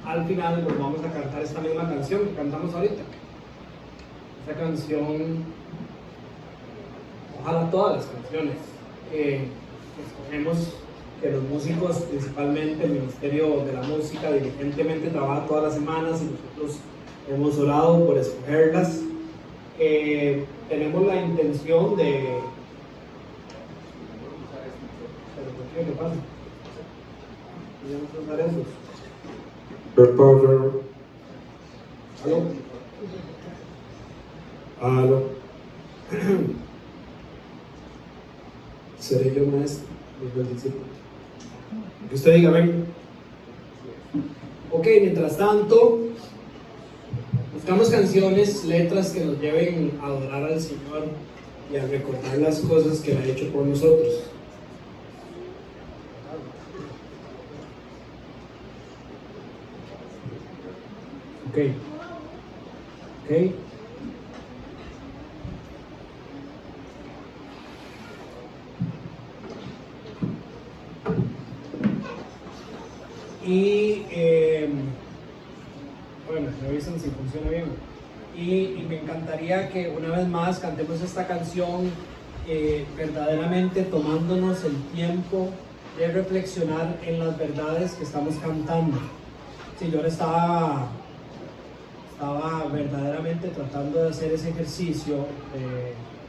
al final pues vamos a cantar esta misma canción que cantamos ahorita. Esta canción, ojalá todas las canciones, escogemos que los músicos, principalmente el Ministerio de la Música, diligentemente trabaja todas las semanas y nosotros hemos orado por escogerlas. Tenemos la intención de... ¿Qué pasa? ¿Ya no usar esos? ¿Aló? ¿Aló? ¿Seré yo maestro? Que usted diga, ven. Ok, mientras tanto, buscamos canciones, letras que nos lleven a adorar al Señor y a recordar las cosas que Él ha hecho por nosotros. Ok. Ok. Y bueno, revisen si funciona bien. Y me encantaría que una vez más cantemos esta canción verdaderamente tomándonos el tiempo de reflexionar en las verdades que estamos cantando. Sí, yo ahora estaba verdaderamente tratando de hacer ese ejercicio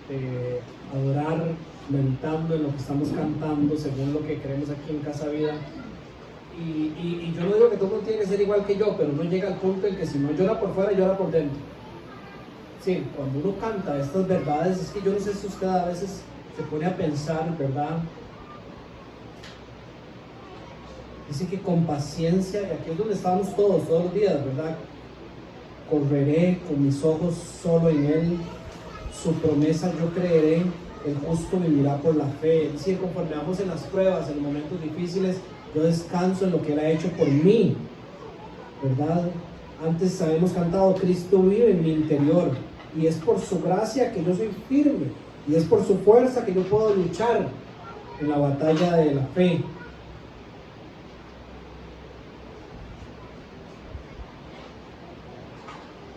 de adorar, meditando en lo que estamos cantando según lo que creemos aquí en Casa Vida. Y yo no digo que todo el mundo tiene que ser igual que yo, pero uno llega al punto en que si no llora por fuera, llora por dentro. Sí, cuando uno canta estas verdades, es que yo no sé si usted a veces se pone a pensar, ¿verdad? Dice que con paciencia, y aquí es donde estamos todos los días, ¿verdad? Correré con mis ojos solo en Él, su promesa yo creeré, el justo vivirá por la fe. Es decir, conforme vamos en las pruebas, en los momentos difíciles, yo descanso en lo que Él ha hecho por mí, ¿verdad? Antes habíamos cantado, Cristo vive en mi interior, y es por su gracia que yo soy firme, y es por su fuerza que yo puedo luchar en la batalla de la fe.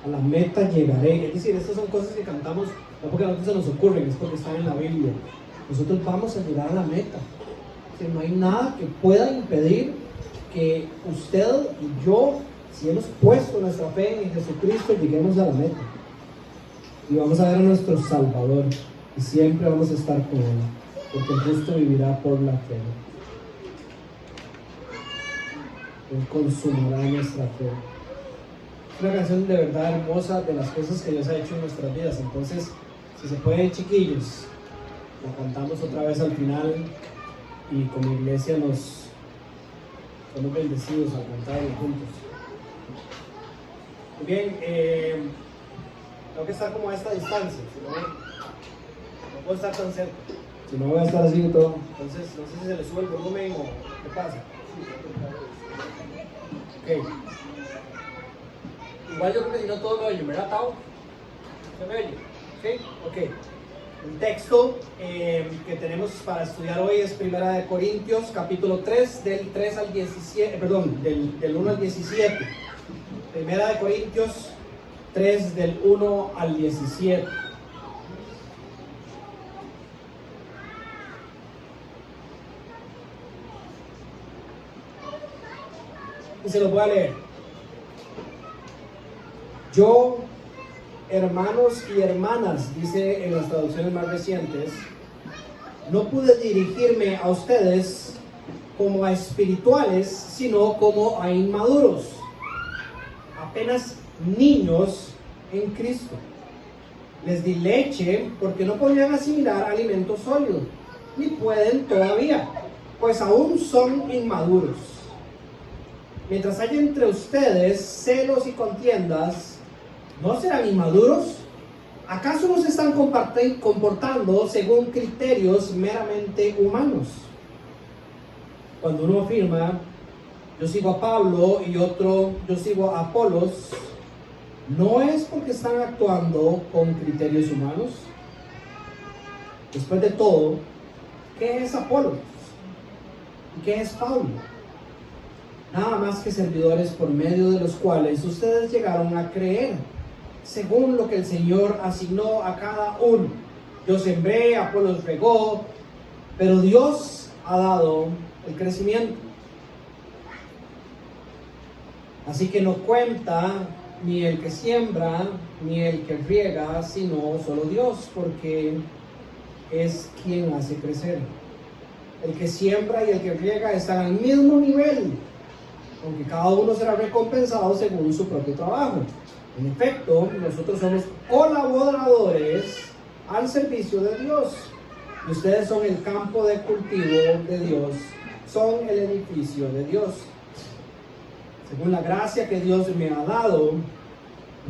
A la meta llegaré. Es decir, estas son cosas que cantamos no porque a nosotros se nos ocurren, es porque están en la Biblia. Nosotros vamos a llegar a la meta. O sea, no hay nada que pueda impedir que usted y yo, si hemos puesto nuestra fe en Jesucristo, lleguemos a la meta. Y vamos a ver a nuestro Salvador. Y siempre vamos a estar con Él. Porque el justo vivirá por la fe. Él consumirá nuestra fe. Una canción de verdad hermosa de las cosas que Dios ha hecho en nuestras vidas. Entonces, si se puede, chiquillos, la cantamos otra vez al final y como iglesia somos bendecidos al cantarla juntos. Muy bien, tengo que estar como a esta distancia, si no puedo estar tan cerca. Si no voy a estar así y todo. Entonces, no sé si se le sube el volumen o qué pasa. Ok. Igual yo creo que si no todos lo oyen, ¿verdad, Tao? ¿Se me oye? ¿Sí? Ok. El texto que tenemos para estudiar hoy es 1 Corintios, capítulo 3, del 3 al 17, perdón, del 1 al 17. 1 Corintios 3, del 1 al 17. Y se los voy a leer. Yo, hermanos y hermanas, dice en las traducciones más recientes, no pude dirigirme a ustedes como a espirituales, sino como a inmaduros, apenas niños en Cristo. Les di leche porque no podían asimilar alimento sólido, ni pueden todavía, pues aún son inmaduros. Mientras haya entre ustedes celos y contiendas, ¿no serán inmaduros? ¿Acaso no se están comportando según criterios meramente humanos? Cuando uno afirma, yo sigo a Pablo y otro, yo sigo a Apolos, ¿no es porque están actuando con criterios humanos? Después de todo, ¿qué es Apolos? ¿Y qué es Pablo? nada más que servidores por medio de los cuales ustedes llegaron a creer, según lo que el Señor asignó a cada uno. Yo sembré, Apolos regó, pero Dios ha dado el crecimiento. Así que no cuenta ni el que siembra, ni el que riega, sino solo Dios, porque es quien hace crecer. El que siembra y el que riega están al mismo nivel, aunque cada uno será recompensado según su propio trabajo. En efecto, nosotros somos colaboradores al servicio de Dios. Y ustedes son el campo de cultivo de Dios, son el edificio de Dios. Según la gracia que Dios me ha dado,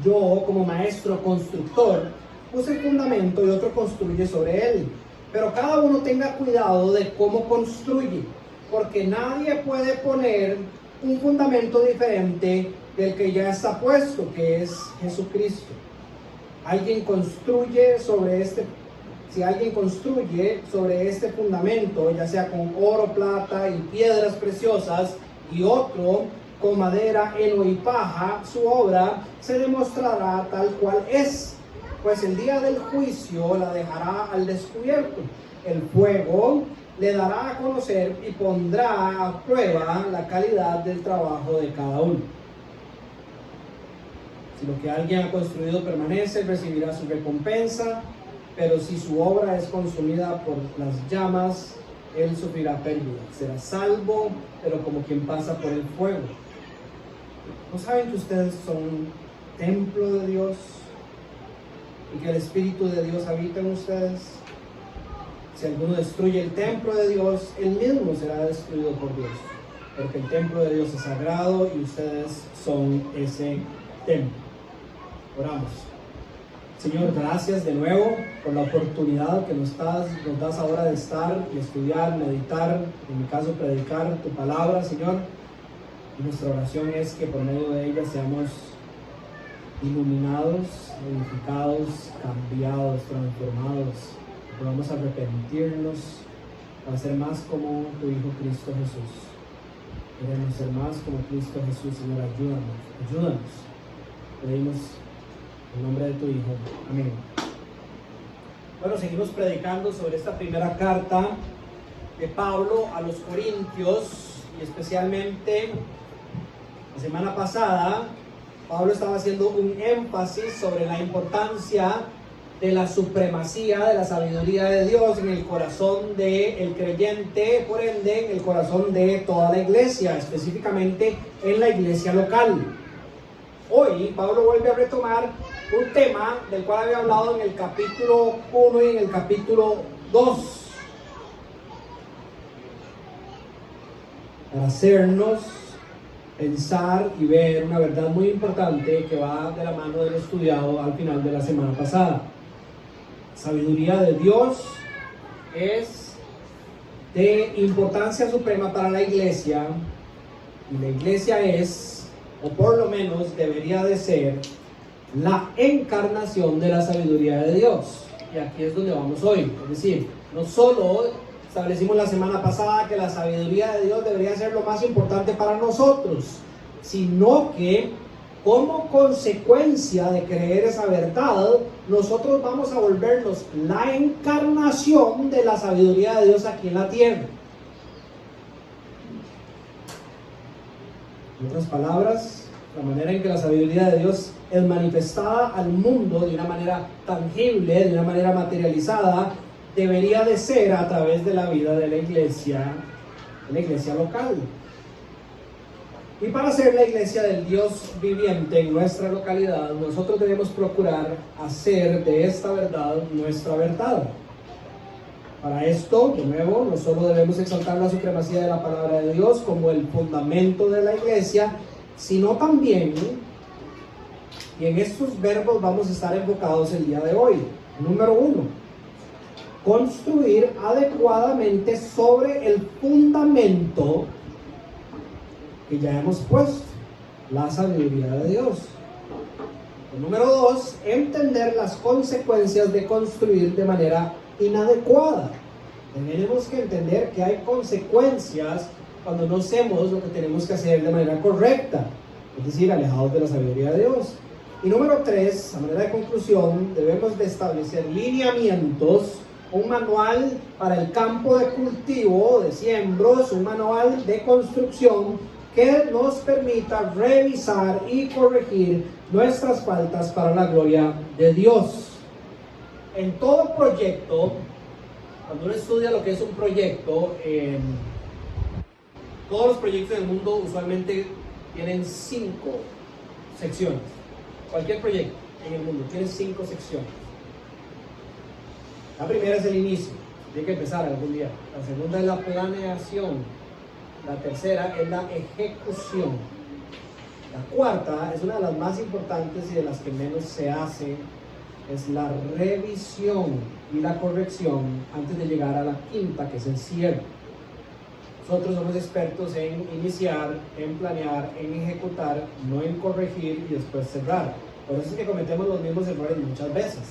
yo como maestro constructor puse el fundamento y otro construye sobre él. Pero cada uno tenga cuidado de cómo construye, porque nadie puede poner un fundamento diferente del que ya está puesto, que es Jesucristo. Si alguien construye sobre este fundamento, ya sea con oro, plata y piedras preciosas, y otro con madera, heno y paja, su obra se demostrará tal cual es, pues el día del juicio la dejará al descubierto. El fuego le dará a conocer y pondrá a prueba la calidad del trabajo de cada uno. Si lo que alguien ha construido permanece, recibirá su recompensa, pero si su obra es consumida por las llamas, él sufrirá pérdida. Será salvo, pero como quien pasa por el fuego. ¿No saben que ustedes son templo de Dios y que el Espíritu de Dios habita en ustedes? Si alguno destruye el templo de Dios, él mismo será destruido por Dios, porque el templo de Dios es sagrado y ustedes son ese templo. Oramos. Señor, gracias de nuevo por la oportunidad que nos das ahora de estar y estudiar, meditar, en mi caso predicar tu palabra, Señor. Y nuestra oración es que por medio de ella seamos iluminados, edificados, cambiados, transformados. Podamos arrepentirnos para ser más como tu Hijo Cristo Jesús. Queremos ser más como Cristo Jesús, Señor, ayúdanos. Pedimos en nombre de tu Hijo. Amén. Bueno, seguimos predicando sobre esta primera carta de Pablo a los Corintios, y especialmente la semana pasada Pablo estaba haciendo un énfasis sobre la importancia de la supremacía de la sabiduría de Dios en el corazón del creyente, por ende en el corazón de toda la iglesia, específicamente en la iglesia local. Hoy Pablo vuelve a retomar un tema del cual había hablado en el capítulo 1 y en el capítulo 2, para hacernos pensar y ver una verdad muy importante que va de la mano del estudiado al final de la semana pasada. Sabiduría de Dios es de importancia suprema para la iglesia, y la iglesia es, o por lo menos debería de ser, la encarnación de la sabiduría de Dios. Y aquí es donde vamos hoy. Es decir, no solo establecimos la semana pasada que la sabiduría de Dios debería ser lo más importante para nosotros, sino que como consecuencia de creer esa verdad, nosotros vamos a volvernos la encarnación de la sabiduría de Dios aquí en la tierra. En otras palabras, la manera en que la sabiduría de Dios es manifestada al mundo de una manera tangible, de una manera materializada, debería de ser a través de la vida de la iglesia local. Y para ser la iglesia del Dios viviente en nuestra localidad, nosotros debemos procurar hacer de esta verdad nuestra verdad. Para esto, de nuevo, no solo debemos exaltar la supremacía de la palabra de Dios como el fundamento de la iglesia, sino también, y en estos verbos vamos a estar enfocados el día de hoy. Número 1, construir adecuadamente sobre el fundamento que ya hemos puesto, la sabiduría de Dios. El número 2, entender las consecuencias de construir de manera inadecuada. Tenemos que entender que hay consecuencias cuando no hacemos lo que tenemos que hacer de manera correcta, es decir, alejados de la sabiduría de Dios. Y número 3, a manera de conclusión, debemos de establecer lineamientos, un manual para el campo de cultivo, de siembros, un manual de construcción que nos permita revisar y corregir nuestras faltas para la gloria de Dios. En todo proyecto, cuando uno estudia lo que es un proyecto, todos los proyectos del mundo usualmente tienen 5 secciones. Cualquier proyecto en el mundo tiene 5 secciones. La primera es el inicio, tiene que empezar algún día. La segunda es la planeación. La tercera es la ejecución. La cuarta es una de las más importantes y de las que menos se hace, es la revisión y la corrección antes de llegar a la quinta, que es el cierre. Nosotros somos expertos en iniciar, en planear, en ejecutar, no en corregir y después cerrar. Por eso es que cometemos los mismos errores muchas veces.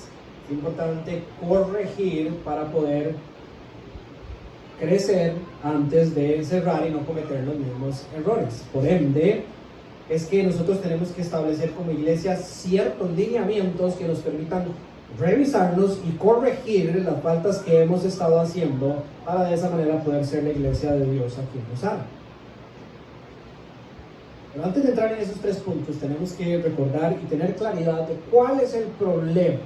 Es importante corregir para poder crecer antes de cerrar y no cometer los mismos errores. Por ende, es que nosotros tenemos que establecer como iglesia ciertos lineamientos que nos permitan revisarnos y corregir las faltas que hemos estado haciendo para de esa manera poder ser la iglesia de Dios a quien nos ama. Pero antes de entrar en esos 3 puntos, tenemos que recordar y tener claridad de cuál es el problema.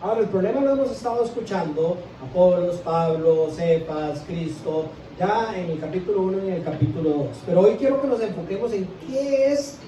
Ahora, el problema lo hemos estado escuchando, Apolos, Pablo, Cefas, Cristo, ya en el capítulo 1 y en el capítulo 2. Pero hoy quiero que nos enfoquemos en qué es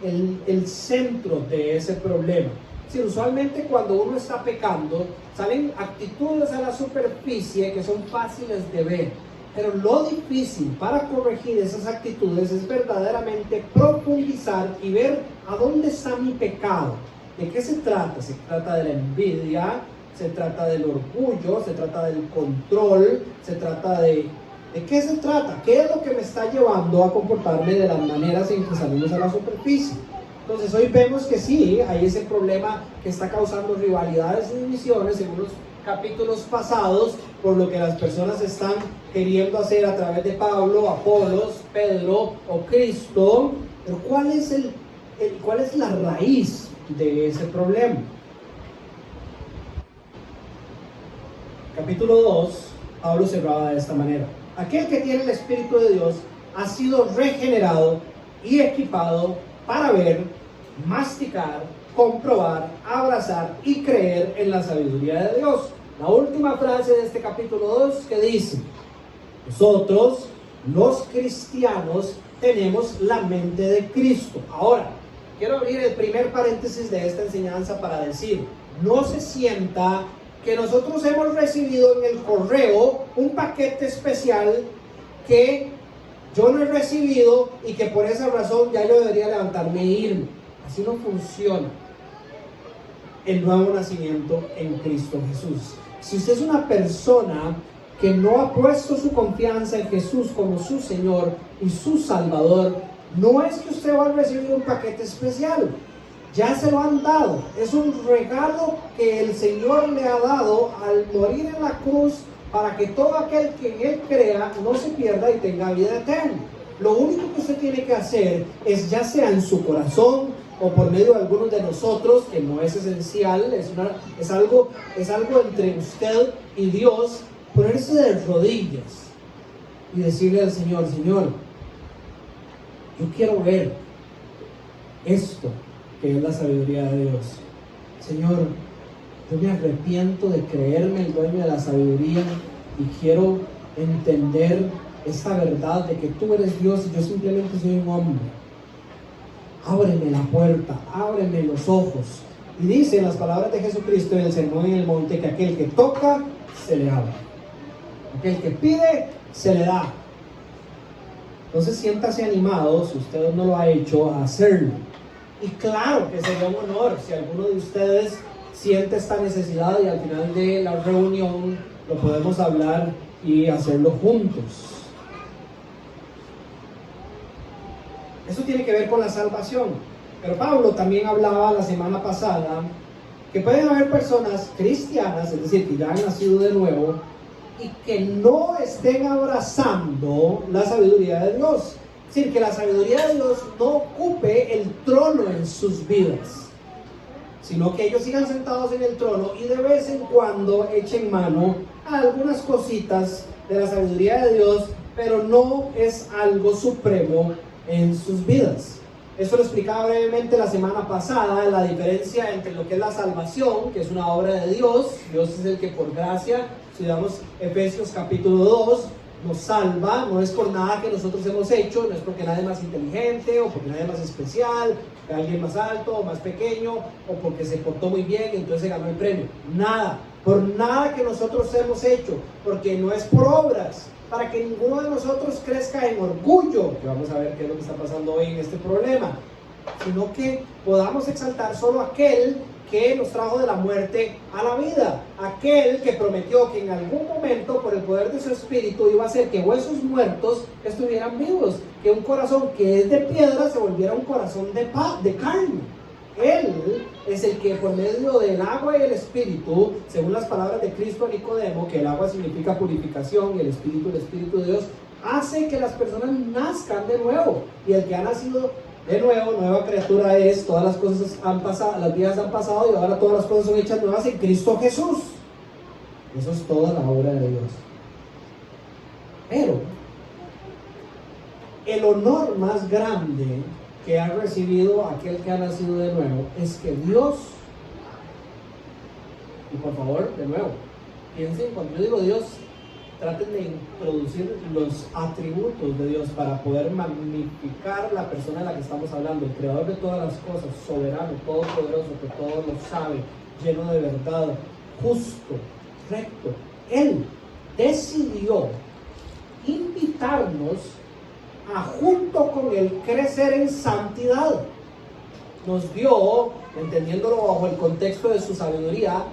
el centro de ese problema. Sí, usualmente cuando uno está pecando, salen actitudes a la superficie que son fáciles de ver. Pero lo difícil para corregir esas actitudes es verdaderamente profundizar y ver a dónde está mi pecado. ¿De qué se trata? Se trata de la envidia, se trata del orgullo, se trata del control, se trata de qué se trata, qué es lo que me está llevando a comportarme de las maneras en que salimos a la superficie. Entonces hoy vemos que sí, hay ese problema que está causando rivalidades y divisiones en unos capítulos pasados por lo que las personas están queriendo hacer a través de Pablo, Apolos, Pedro o Cristo. Pero ¿cuál es la raíz de ese problema? Capítulo 2, Pablo cerraba de esta manera: aquel que tiene el Espíritu de Dios ha sido regenerado y equipado para ver, masticar, comprobar, abrazar y creer en la sabiduría de Dios. La última frase de este capítulo 2 que dice: nosotros, los cristianos, tenemos la mente de Cristo. Ahora, quiero abrir el primer paréntesis de esta enseñanza para decir, no se sienta que nosotros hemos recibido en el correo un paquete especial que yo no he recibido y que por esa razón ya yo debería levantarme e irme. Así no funciona el nuevo nacimiento en Cristo Jesús. Si usted es una persona que no ha puesto su confianza en Jesús como su Señor y su Salvador, no es que usted va a recibir un paquete especial. Ya se lo han dado. Es un regalo que el Señor le ha dado al morir en la cruz para que todo aquel que en Él crea no se pierda y tenga vida eterna. Lo único que usted tiene que hacer es, ya sea en su corazón o por medio de algunos de nosotros, que no es esencial, es algo entre usted y Dios, ponerse de rodillas y decirle al Señor: Señor, yo quiero ver esto que es la sabiduría de Dios. Señor, yo me arrepiento de creerme el dueño de la sabiduría y quiero entender esta verdad de que tú eres Dios y yo simplemente soy un hombre. Ábreme la puerta, ábreme los ojos. Y dice en las palabras de Jesucristo en el Sermón en el Monte que aquel que toca, se le abre. Aquel que pide, se le da. Entonces siéntase animado, si usted no lo ha hecho, a hacerlo. Y claro que sería un honor si alguno de ustedes siente esta necesidad y al final de la reunión lo podemos hablar y hacerlo juntos. Eso tiene que ver con la salvación. Pero Pablo también hablaba la semana pasada que pueden haber personas cristianas, es decir, que ya han nacido de nuevo, y que no estén abrazando la sabiduría de Dios. Es decir, que la sabiduría de Dios no ocupe el trono en sus vidas, sino que ellos sigan sentados en el trono y de vez en cuando echen mano a algunas cositas de la sabiduría de Dios, pero no es algo supremo en sus vidas. Esto lo explicaba brevemente la semana pasada, la diferencia entre lo que es la salvación, que es una obra de Dios. Dios es el que por gracia, si damos Efesios capítulo 2, nos salva. No es por nada que nosotros hemos hecho, no es porque nadie es más inteligente, o porque nadie es más especial, que alguien más alto o más pequeño, o porque se portó muy bien y entonces se ganó el premio. Nada, por nada que nosotros hemos hecho, porque no es por obras, para que ninguno de nosotros crezca en orgullo, que vamos a ver qué es lo que está pasando hoy en este problema, sino que podamos exaltar solo aquel que nos trajo de la muerte a la vida, aquel que prometió que en algún momento por el poder de su espíritu iba a hacer que huesos muertos estuvieran vivos, que un corazón que es de piedra se volviera un corazón de carne. Él es el que por medio del agua y el espíritu, según las palabras de Cristo a Nicodemo, que el agua significa purificación y el espíritu de Dios, hace que las personas nazcan de nuevo. Y el que ha nacido de nuevo, nueva criatura es, todas las cosas han pasado, las vidas han pasado y ahora todas las cosas son hechas nuevas en Cristo Jesús. Eso es toda la obra de Dios. Pero el honor más grande que ha recibido aquel que ha nacido de nuevo es que Dios, y por favor, de nuevo, piensen, cuando yo digo Dios, traten de introducir los atributos de Dios para poder magnificar la persona de la que estamos hablando, el creador de todas las cosas, soberano, todopoderoso, que todo lo sabe, lleno de verdad, justo, recto. Él decidió invitarnos a, junto con él, crecer en santidad. Nos dio, entendiéndolo bajo el contexto de su sabiduría,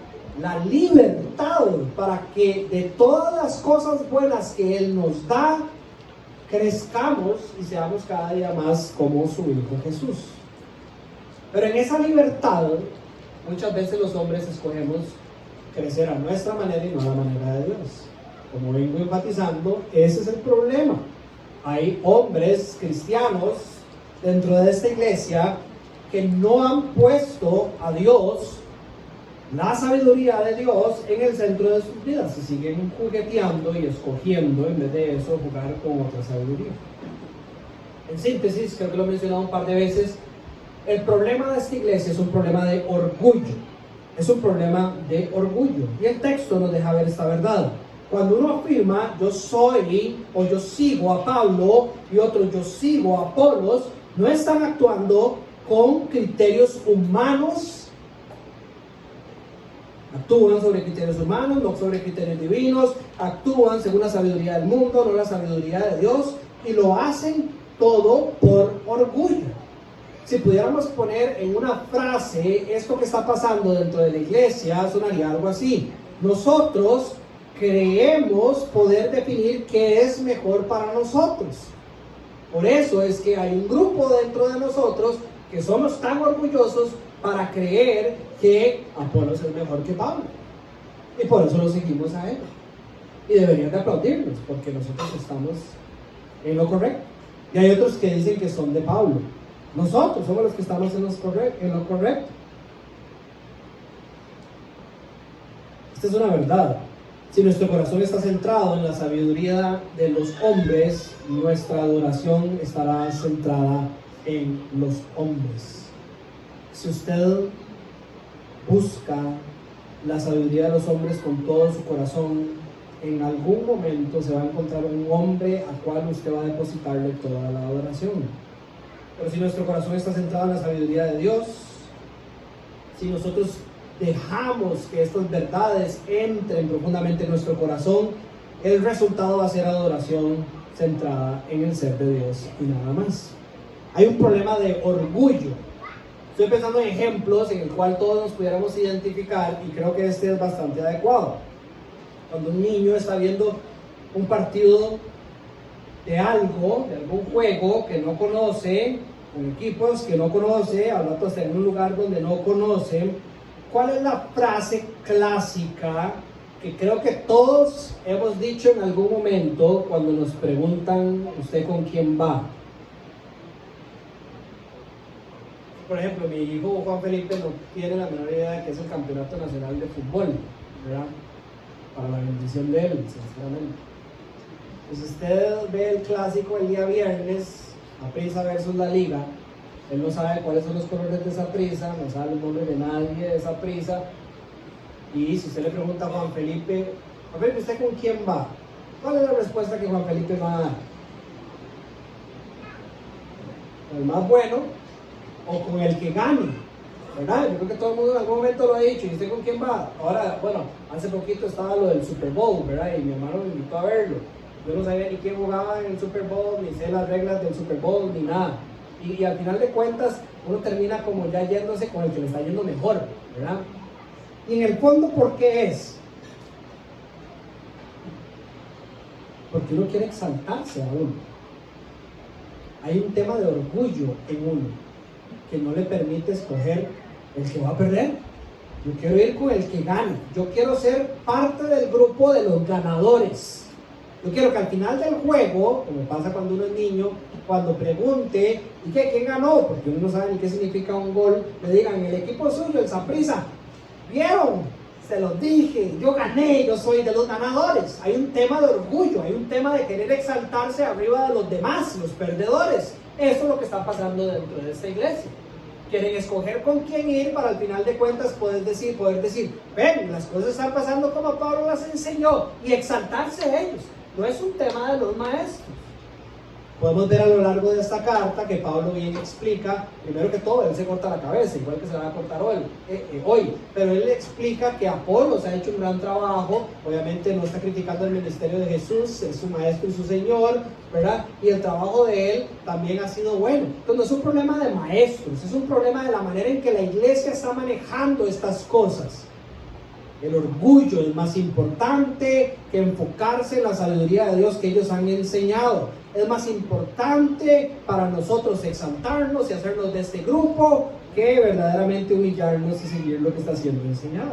la libertad para que de todas las cosas buenas que él nos da, crezcamos y seamos cada día más como su Hijo Jesús. Pero en esa libertad, muchas veces los hombres escogemos crecer a nuestra manera y no a la manera de Dios. Como vengo enfatizando, ese es el problema. Hay hombres cristianos dentro de esta iglesia que no han puesto a Dios, la sabiduría de Dios, en el centro de sus vidas y siguen jugueteando y escogiendo, en vez de eso, jugar con otra sabiduría. En síntesis, creo que lo he mencionado un par de veces, el problema de esta iglesia es un problema de orgullo. Es un problema de orgullo. Y el texto nos deja ver esta verdad. Cuando uno afirma yo soy o yo sigo a Pablo y otro yo sigo a Apolos, no están actuando con criterios humanos, actúan sobre criterios humanos, no sobre criterios divinos, actúan según la sabiduría del mundo, no la sabiduría de Dios, y lo hacen todo por orgullo. Si pudiéramos poner en una frase esto que está pasando dentro de la iglesia, sonaría algo así: nosotros creemos poder definir qué es mejor para nosotros. Por eso es que hay un grupo dentro de nosotros que somos tan orgullosos para creer que Apolos es mejor que Pablo. Y por eso lo seguimos a él. Y deberían de aplaudirnos, porque nosotros estamos en lo correcto. Y hay otros que dicen que son de Pablo. Nosotros somos los que estamos en lo correcto. Esta es una verdad. Si nuestro corazón está centrado en la sabiduría de los hombres, nuestra adoración estará centrada en los hombres. Si usted busca la sabiduría de los hombres con todo su corazón, en algún momento se va a encontrar un hombre al cual usted va a depositarle toda la adoración. Pero si nuestro corazón está centrado en la sabiduría de Dios, si nosotros dejamos que estas verdades entren profundamente en nuestro corazón, el resultado va a ser adoración centrada en el ser de Dios y nada más. Hay un problema de orgullo. Estoy pensando en ejemplos en el cual todos nos pudiéramos identificar y creo que este es bastante adecuado. Cuando un niño está viendo un partido de algo, de algún juego que no conoce, con equipos que no conoce, hablando en un lugar donde no conoce, ¿cuál es la frase clásica que creo que todos hemos dicho en algún momento cuando nos preguntan, ¿usted con quién va? Por ejemplo, mi hijo Juan Felipe no tiene la menor idea de que es el Campeonato Nacional de Fútbol, ¿verdad? Para la bendición de él, sinceramente. Pues usted ve el clásico el día viernes, Saprissa versus La Liga, él no sabe cuáles son los colores de Saprissa, no sabe el nombre de nadie de Saprissa, y si usted le pregunta a Juan Felipe, ¿usted con quién va? ¿Cuál es la respuesta que Juan Felipe va a dar? ¿El más bueno o con el que gane? ¿Verdad? Yo creo que todo el mundo en algún momento lo ha dicho. ¿Y usted con quién va? Ahora, bueno, hace poquito estaba lo del Super Bowl, ¿verdad? Y mi hermano me invitó a verlo. Yo no sabía ni quién jugaba en el Super Bowl, ni sé las reglas del Super Bowl, ni nada. Y al final de cuentas, uno termina como ya yéndose con el que le está yendo mejor, ¿verdad? Y en el fondo, ¿por qué es? Porque uno quiere exaltarse a uno. Hay un tema de orgullo en uno que no le permite escoger el que va a perder. Yo quiero ir con el que gane. Yo quiero ser parte del grupo de los ganadores. Yo quiero que al final del juego, como pasa cuando uno es niño, cuando pregunte, ¿y qué? ¿Quién ganó? Porque uno no sabe ni qué significa un gol, le digan, el equipo suyo, el Saprissa. ¿Vieron? Se los dije, yo gané, yo soy de los ganadores. Hay un tema de orgullo, hay un tema de querer exaltarse arriba de los demás, los perdedores. Eso es lo que está pasando dentro de esta iglesia. Quieren escoger con quién ir para al final de cuentas poder decir, ven, las cosas están pasando como Pablo las enseñó, y exaltarse a ellos. No es un tema de los maestros. Podemos ver a lo largo de esta carta que Pablo bien explica, primero que todo, él se corta la cabeza, igual que se la va a cortar hoy, pero él explica que Apolos ha hecho un gran trabajo, obviamente no está criticando el ministerio de Jesús, es su maestro y su señor, ¿verdad? Y el trabajo de él también ha sido bueno. Entonces no es un problema de maestros, es un problema de la manera en que la iglesia está manejando estas cosas. El orgullo es más importante que enfocarse en la sabiduría de Dios que ellos han enseñado. Es más importante para nosotros exaltarnos y hacernos de este grupo que verdaderamente humillarnos y seguir lo que está siendo enseñado.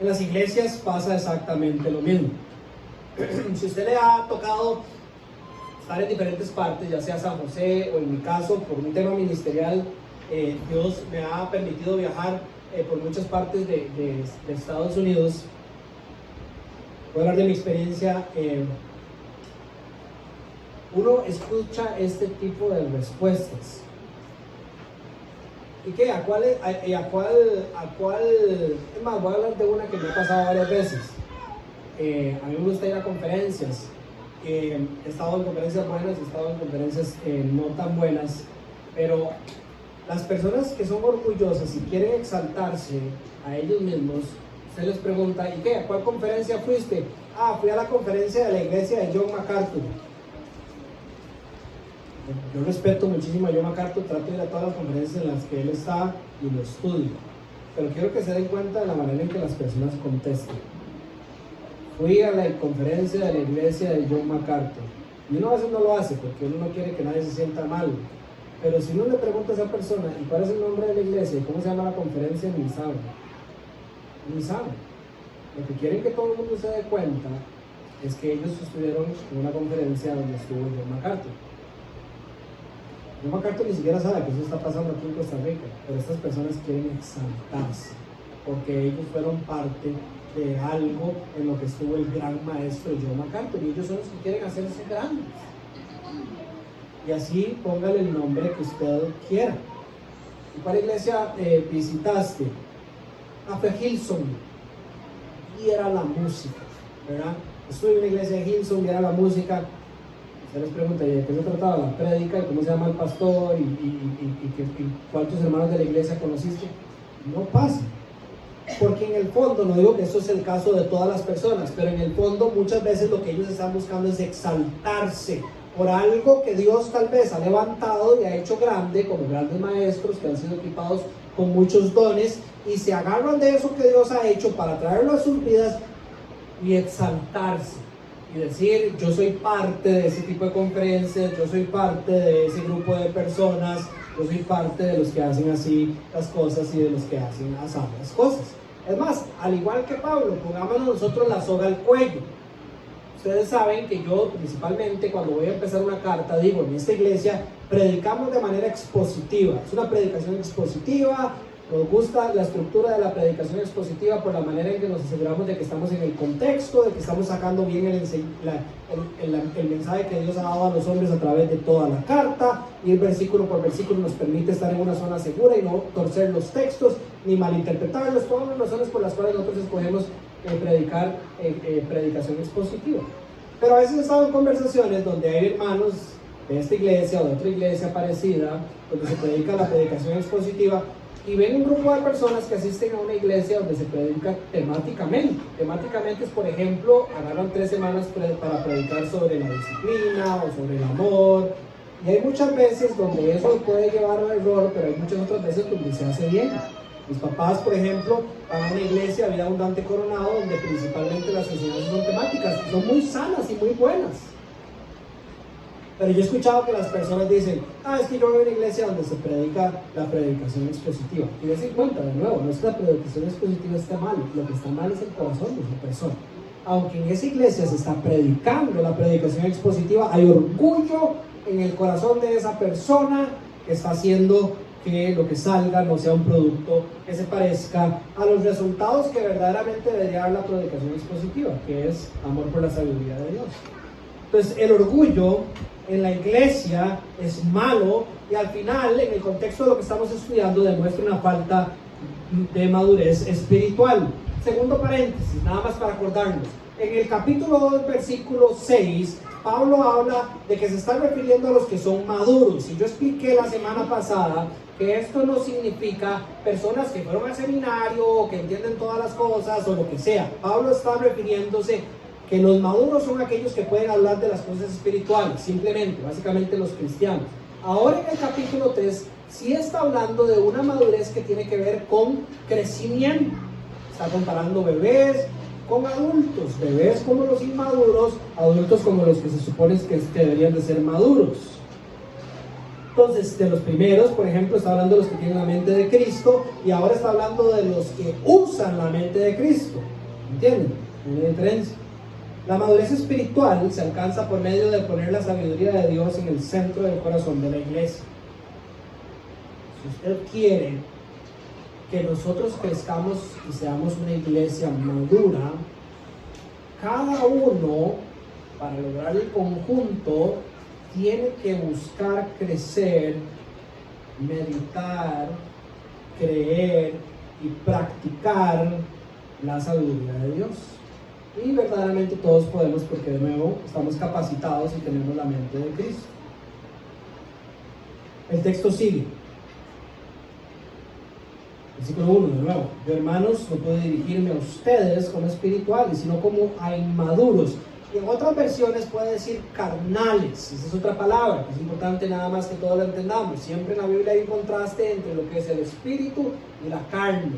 En las iglesias pasa exactamente lo mismo. Si usted le ha tocado estar en diferentes partes, ya sea San José o en mi caso, por un tema ministerial, Dios me ha permitido viajar por muchas partes de Estados Unidos. Voy a hablar de mi experiencia. Uno escucha este tipo de respuestas. ¿Y qué? ¿A cuál? Es más, voy a hablar de una que me ha pasado varias veces. A mí me gusta ir a conferencias. He estado en conferencias buenas, he estado en conferencias no tan buenas, pero las personas que son orgullosas y quieren exaltarse a ellos mismos, usted les pregunta, ¿y qué? ¿A cuál conferencia fuiste? Ah, fui a la conferencia de la iglesia de John MacArthur. Yo respeto muchísimo a John MacArthur, trato de ir a todas las conferencias en las que él está y lo estudio, pero quiero que se den cuenta de la manera en que las personas contestan. Fui a la conferencia de la iglesia de John MacArthur. Y uno a veces no lo hace porque uno no quiere que nadie se sienta mal. Pero si uno le pregunta a esa persona, ¿y cuál es el nombre de la iglesia? ¿Y cómo se llama la conferencia? Ni sabe. Ni sabe. Lo que quieren que todo el mundo se dé cuenta es que ellos estuvieron en una conferencia donde estuvo John MacArthur. John MacArthur ni siquiera sabe que eso está pasando aquí en Costa Rica, pero estas personas quieren exaltarse porque ellos fueron parte de algo en lo que estuvo el gran maestro John MacArthur, y ellos son los que quieren hacerse grandes. Y así póngale el nombre que usted quiera. ¿Y cuál iglesia visitaste? Fue Hillsong. Y era la música, ¿verdad? Estuve en una iglesia de Hillsong y era la música. Usted les pregunta, ¿de qué se trataba la prédica? ¿Y cómo se llama el pastor? ¿Y cuántos hermanos de la iglesia conociste? No pasa. Porque en el fondo, no digo que eso es el caso de todas las personas, pero en el fondo muchas veces lo que ellos están buscando es exaltarse por algo que Dios tal vez ha levantado y ha hecho grande, como grandes maestros que han sido equipados con muchos dones, y se agarran de eso que Dios ha hecho para traerlo a sus vidas y exaltarse y decir, yo soy parte de ese tipo de conferencias, yo soy parte de ese grupo de personas, yo soy parte de los que hacen así las cosas y de los que hacen así las cosas. Es más, al igual que Pablo, pongámonos nosotros la soga al cuello. Ustedes saben que yo principalmente cuando voy a empezar una carta digo, en esta iglesia predicamos de manera expositiva. Es una predicación expositiva. Nos gusta la estructura de la predicación expositiva por la manera en que nos aseguramos de que estamos en el contexto, de que estamos sacando bien el mensaje que Dios ha dado a los hombres a través de toda la carta, y el versículo por versículo nos permite estar en una zona segura y no torcer los textos ni malinterpretarlos. Todas las razones por las cuales nosotros escogemos predicar predicación expositiva. Pero a veces he estado en conversaciones donde hay hermanos de esta iglesia o de otra iglesia parecida, donde se predica la predicación expositiva, y ven un grupo de personas que asisten a una iglesia donde se predica temáticamente. Temáticamente es, por ejemplo, agarran 3 semanas para predicar sobre la disciplina o sobre el amor. Y hay muchas veces donde eso puede llevar a error, pero hay muchas otras veces donde se hace bien. Mis papás, por ejemplo, van a una iglesia, Vida Abundante Coronado, donde principalmente las enseñanzas son temáticas, y son muy sanas y muy buenas. Pero yo he escuchado que las personas dicen, es que yo voy a una iglesia donde se predica la predicación expositiva. Y dense cuenta, de nuevo, no es que la predicación expositiva esté mal, lo que está mal es el corazón de esa persona. Aunque en esa iglesia se está predicando la predicación expositiva, hay orgullo en el corazón de esa persona que está haciendo que lo que salga no sea un producto que se parezca a los resultados que verdaderamente debería dar la predicación expositiva, que es amor por la sabiduría de Dios. Entonces, el orgullo en la iglesia es malo, y al final, en el contexto de lo que estamos estudiando, demuestra una falta de madurez espiritual. Segundo paréntesis, nada más para acordarnos. En el capítulo 2, versículo 6, Pablo habla de que se está refiriendo a los que son maduros. Y yo expliqué la semana pasada que esto no significa personas que fueron al seminario, o que entienden todas las cosas, o lo que sea. Pablo está refiriéndose que los maduros son aquellos que pueden hablar de las cosas espirituales, simplemente, básicamente los cristianos. Ahora en el capítulo 3, sí está hablando de una madurez que tiene que ver con crecimiento. Está comparando bebés con adultos, bebés como los inmaduros, adultos como los que se supone que deberían de ser maduros. Entonces, de los primeros, por ejemplo, está hablando de los que tienen la mente de Cristo, y ahora está hablando de los que usan la mente de Cristo. ¿Entienden? Hay una diferencia. La madurez espiritual se alcanza por medio de poner la sabiduría de Dios en el centro del corazón de la iglesia. Si usted quiere que nosotros crezcamos y seamos una iglesia madura, cada uno, para lograr el conjunto, tiene que buscar crecer, meditar, creer y practicar la sabiduría de Dios. Y verdaderamente todos podemos, porque de nuevo estamos capacitados y tenemos la mente de Cristo. El texto sigue. Versículo 1, de nuevo. Yo, hermanos, no puedo dirigirme a ustedes como espirituales, sino como a inmaduros. Y en otras versiones puede decir carnales. Esa es otra palabra, que es importante nada más que todos lo entendamos. Siempre en la Biblia hay un contraste entre lo que es el espíritu y la carne.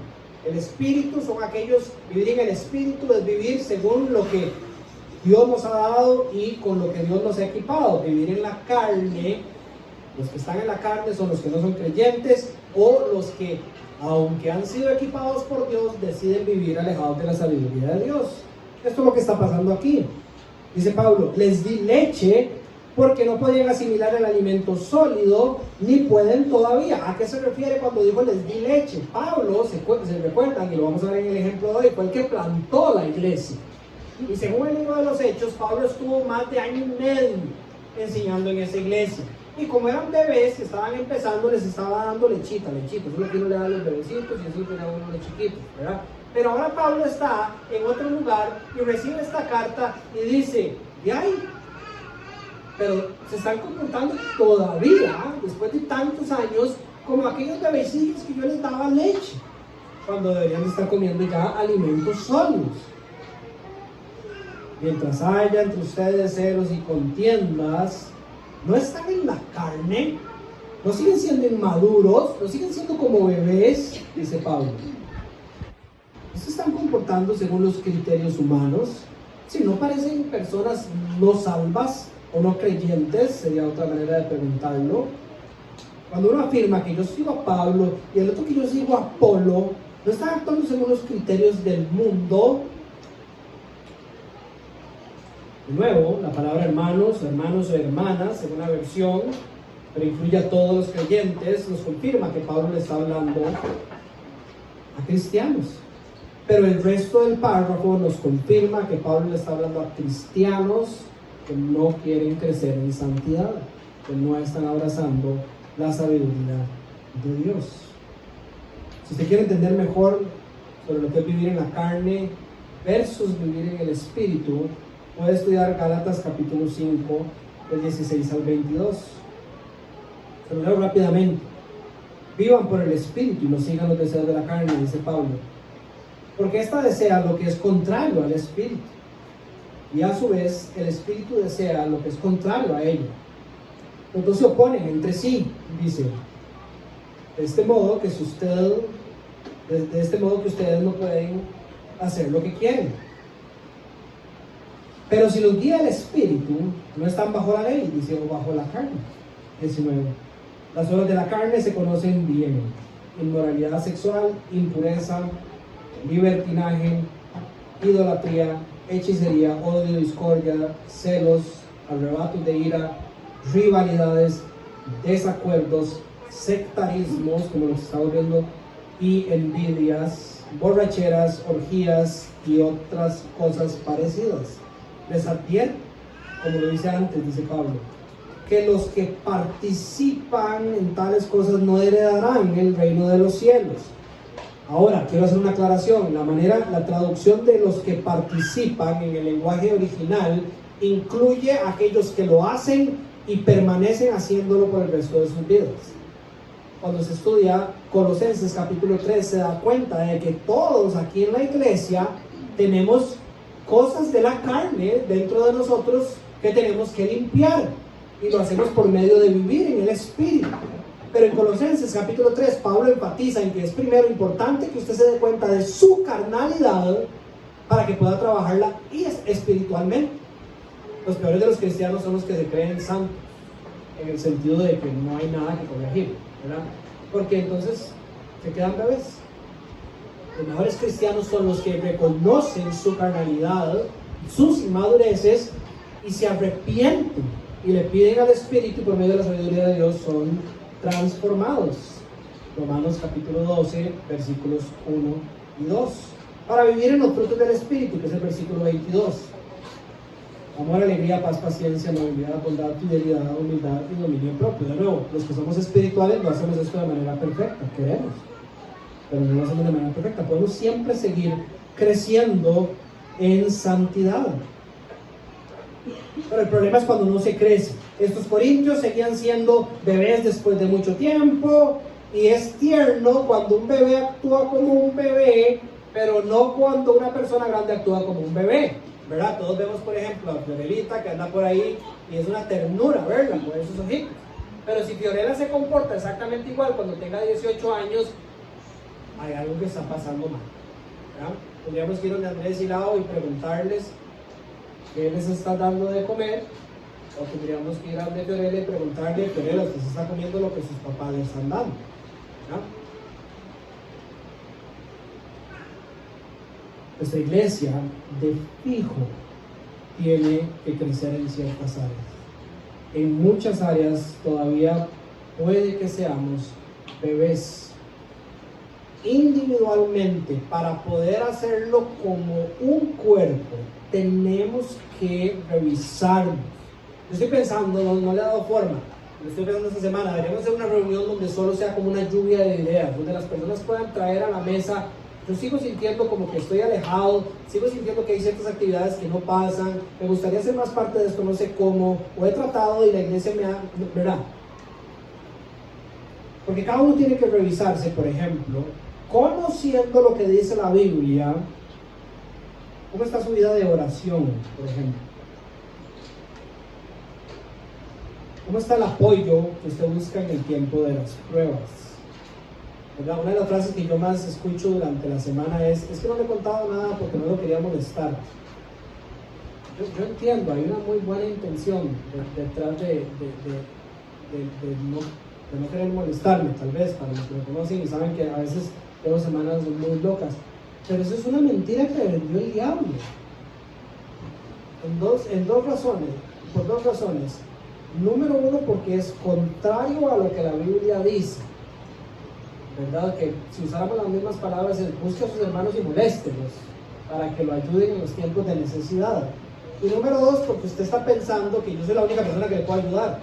El espíritu son aquellos, vivir en el espíritu es vivir según lo que Dios nos ha dado y con lo que Dios nos ha equipado. Vivir en la carne, los que están en la carne son los que no son creyentes, o los que, aunque han sido equipados por Dios, deciden vivir alejados de la sabiduría de Dios. Esto es lo que está pasando aquí. Dice Pablo, les di leche porque no podían asimilar el alimento sólido, ni pueden todavía. ¿A qué se refiere cuando dijo les di leche? Pablo, se recuerdan, y lo vamos a ver en el ejemplo de hoy, fue el que plantó la iglesia. Y según el libro de los Hechos, Pablo estuvo más de 1 año y medio enseñando en esa iglesia. Y como eran bebés que estaban empezando, les estaba dando lechita. Eso es lo que uno le da a los bebecitos, y eso es lo que le da a uno de chiquitos, ¿verdad? Pero ahora Pablo está en otro lugar y recibe esta carta y dice, ¿y ahí? Pero se están comportando todavía, después de tantos años, como aquellos bebecillos que yo les daba leche, cuando deberían estar comiendo ya alimentos sólidos. Mientras haya entre ustedes celos y contiendas, no están en la carne, no siguen siendo inmaduros, no siguen siendo como bebés, dice Pablo. No se están comportando según los criterios humanos, si no parecen personas no salvas o no creyentes, sería otra manera de preguntarlo. Cuando uno afirma que yo sigo a Pablo y el otro que yo sigo a Apolo, no están actuando según los criterios del mundo. De nuevo, la palabra hermanos o hermanas, en una versión, pero incluye a todos los creyentes, nos confirma que Pablo le está hablando a cristianos. Pero el resto del párrafo nos confirma que Pablo le está hablando a cristianos que no quieren crecer en santidad, que no están abrazando la sabiduría de Dios. Si usted quiere entender mejor sobre lo que es vivir en la carne versus vivir en el Espíritu, puede estudiar Gálatas capítulo 5, del 16 al 22. Se lo leo rápidamente. Vivan por el Espíritu y no sigan los deseos de la carne, dice Pablo. Porque ésta desea lo que es contrario al Espíritu, y a su vez el Espíritu desea lo que es contrario a ello. Entonces se oponen entre sí, dice. De este modo que ustedes no pueden hacer lo que quieren. Pero si los guía el Espíritu, no están bajo la ley, dice, o bajo la carne. 19. Las obras de la carne se conocen bien: inmoralidad sexual, impureza, libertinaje, idolatría, hechicería, odio, discordia, celos, arrebatos de ira, rivalidades, desacuerdos, sectarismos, como los estamos viendo, y envidias, borracheras, orgías y otras cosas parecidas. Les advierto, como lo dice antes, dice Pablo, que los que participan en tales cosas no heredarán el reino de los cielos. Ahora, quiero hacer una aclaración. La traducción de los que participan en el lenguaje original incluye a aquellos que lo hacen y permanecen haciéndolo por el resto de sus vidas. Cuando se estudia Colosenses capítulo 3, se da cuenta de que todos aquí en la iglesia tenemos cosas de la carne dentro de nosotros que tenemos que limpiar, y lo hacemos por medio de vivir en el Espíritu. Pero en Colosenses capítulo 3, Pablo enfatiza en que es primero importante que usted se dé cuenta de su carnalidad para que pueda trabajarla y espiritualmente. Los peores de los cristianos son los que se creen santos, en el sentido de que no hay nada que corregir, ¿verdad? Porque entonces se quedan bebés. Los mejores cristianos son los que reconocen su carnalidad, sus inmadureces, y se arrepienten y le piden al Espíritu, y por medio de la sabiduría de Dios son transformados. Romanos capítulo 12, versículos 1 y 2. Para vivir en los frutos del Espíritu, que es el versículo 22. Amor, alegría, paz, paciencia, amabilidad, bondad, fidelidad, humildad y dominio propio. De nuevo, los que somos espirituales no hacemos esto de manera perfecta, queremos, pero no lo hacemos de manera perfecta. Podemos siempre seguir creciendo en santidad. Pero el problema es cuando no se crece. Estos corintios seguían siendo bebés después de mucho tiempo, y es tierno cuando un bebé actúa como un bebé, pero no cuando una persona grande actúa como un bebé, ¿verdad? Todos vemos, por ejemplo, a Fiorelita que anda por ahí y es una ternura verla por esos ojitos. Pero si Fiorella se comporta exactamente igual cuando tenga 18 años, hay algo que está pasando mal, ¿verdad? Tendríamos que ir donde Andrés y Lau y preguntarles qué les está dando de comer, o tendríamos que ir a donde Fiorella y preguntarle: Fiorella, usted se está comiendo lo que sus papás le están dando, ¿verdad? Nuestra iglesia de fijo tiene que crecer en ciertas áreas. En muchas áreas todavía puede que seamos bebés. Individualmente, para poder hacerlo como un cuerpo, tenemos que revisarnos. Yo estoy pensando, no le he dado forma, lo estoy pensando esta semana, deberíamos hacer una reunión donde solo sea como una lluvia de ideas, donde las personas puedan traer a la mesa. Yo sigo sintiendo como que estoy alejado, sigo sintiendo que hay ciertas actividades que no pasan, me gustaría ser más parte de esto, no sé cómo, o he tratado y la iglesia me ha, ¿verdad? Porque cada uno tiene que revisarse, por ejemplo, conociendo lo que dice la Biblia. ¿Cómo está su vida de oración, por ejemplo? ¿Cómo está el apoyo que usted busca en el tiempo de las pruebas? ¿Verdad? Una de las frases que yo más escucho durante la semana es que no le he contado nada porque no lo quería molestar. Yo entiendo, hay una muy buena intención detrás de no querer molestarme, tal vez, para los que me conocen y saben que a veces tengo semanas muy locas. Pero eso es una mentira que vendió el diablo. Por dos razones. Número uno, porque es contrario a lo que la Biblia dice. ¿Verdad? Que si usáramos las mismas palabras, es busque a sus hermanos y moléstelos para que lo ayuden en los tiempos de necesidad. Y número dos, porque usted está pensando que yo soy la única persona que le puedo ayudar.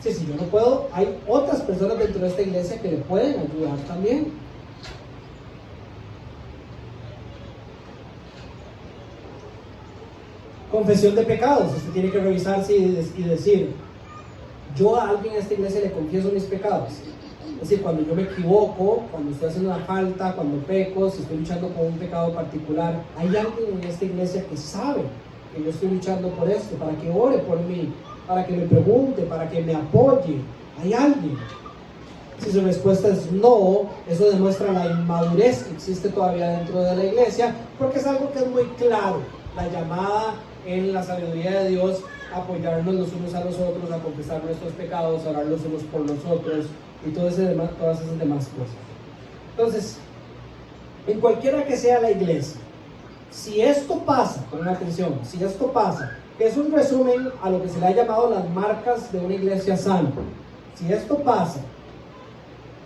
Sí, si yo no puedo, hay otras personas dentro de esta iglesia que le pueden ayudar también. Confesión de pecados. Usted tiene que revisarse y decir, yo a alguien en esta iglesia le confieso mis pecados. Es decir, cuando yo me equivoco, cuando estoy haciendo una falta, cuando peco, si estoy luchando con un pecado particular, hay alguien en esta iglesia que sabe que yo estoy luchando por esto, para que ore por mí, para que me pregunte, para que me apoye. Hay alguien. Si su respuesta es no, eso demuestra la inmadurez que existe todavía dentro de la iglesia, porque es algo que es muy claro, la llamada en la sabiduría de Dios, apoyarnos los unos a los otros, a confesar nuestros pecados, a orar los unos por los otros y todas esas demás cosas. Entonces, en cualquiera que sea la iglesia, si esto pasa, con atención, si esto pasa, que es un resumen a lo que se le ha llamado las marcas de una iglesia sana, si esto pasa,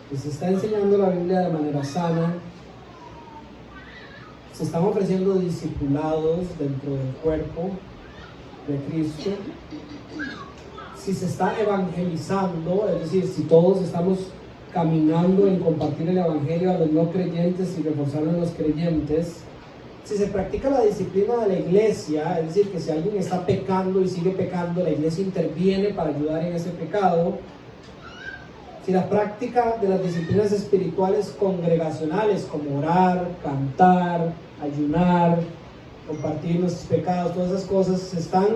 que se está enseñando la Biblia de manera sana, se están ofreciendo discipulados dentro del cuerpo de Cristo, si se está evangelizando, es decir, si todos estamos caminando en compartir el evangelio a los no creyentes y reforzarlo en los creyentes, si se practica la disciplina de la iglesia, es decir, que si alguien está pecando y sigue pecando, la iglesia interviene para ayudar en ese pecado, si la práctica de las disciplinas espirituales congregacionales como orar, cantar, ayunar, compartir nuestros pecados, todas esas cosas se están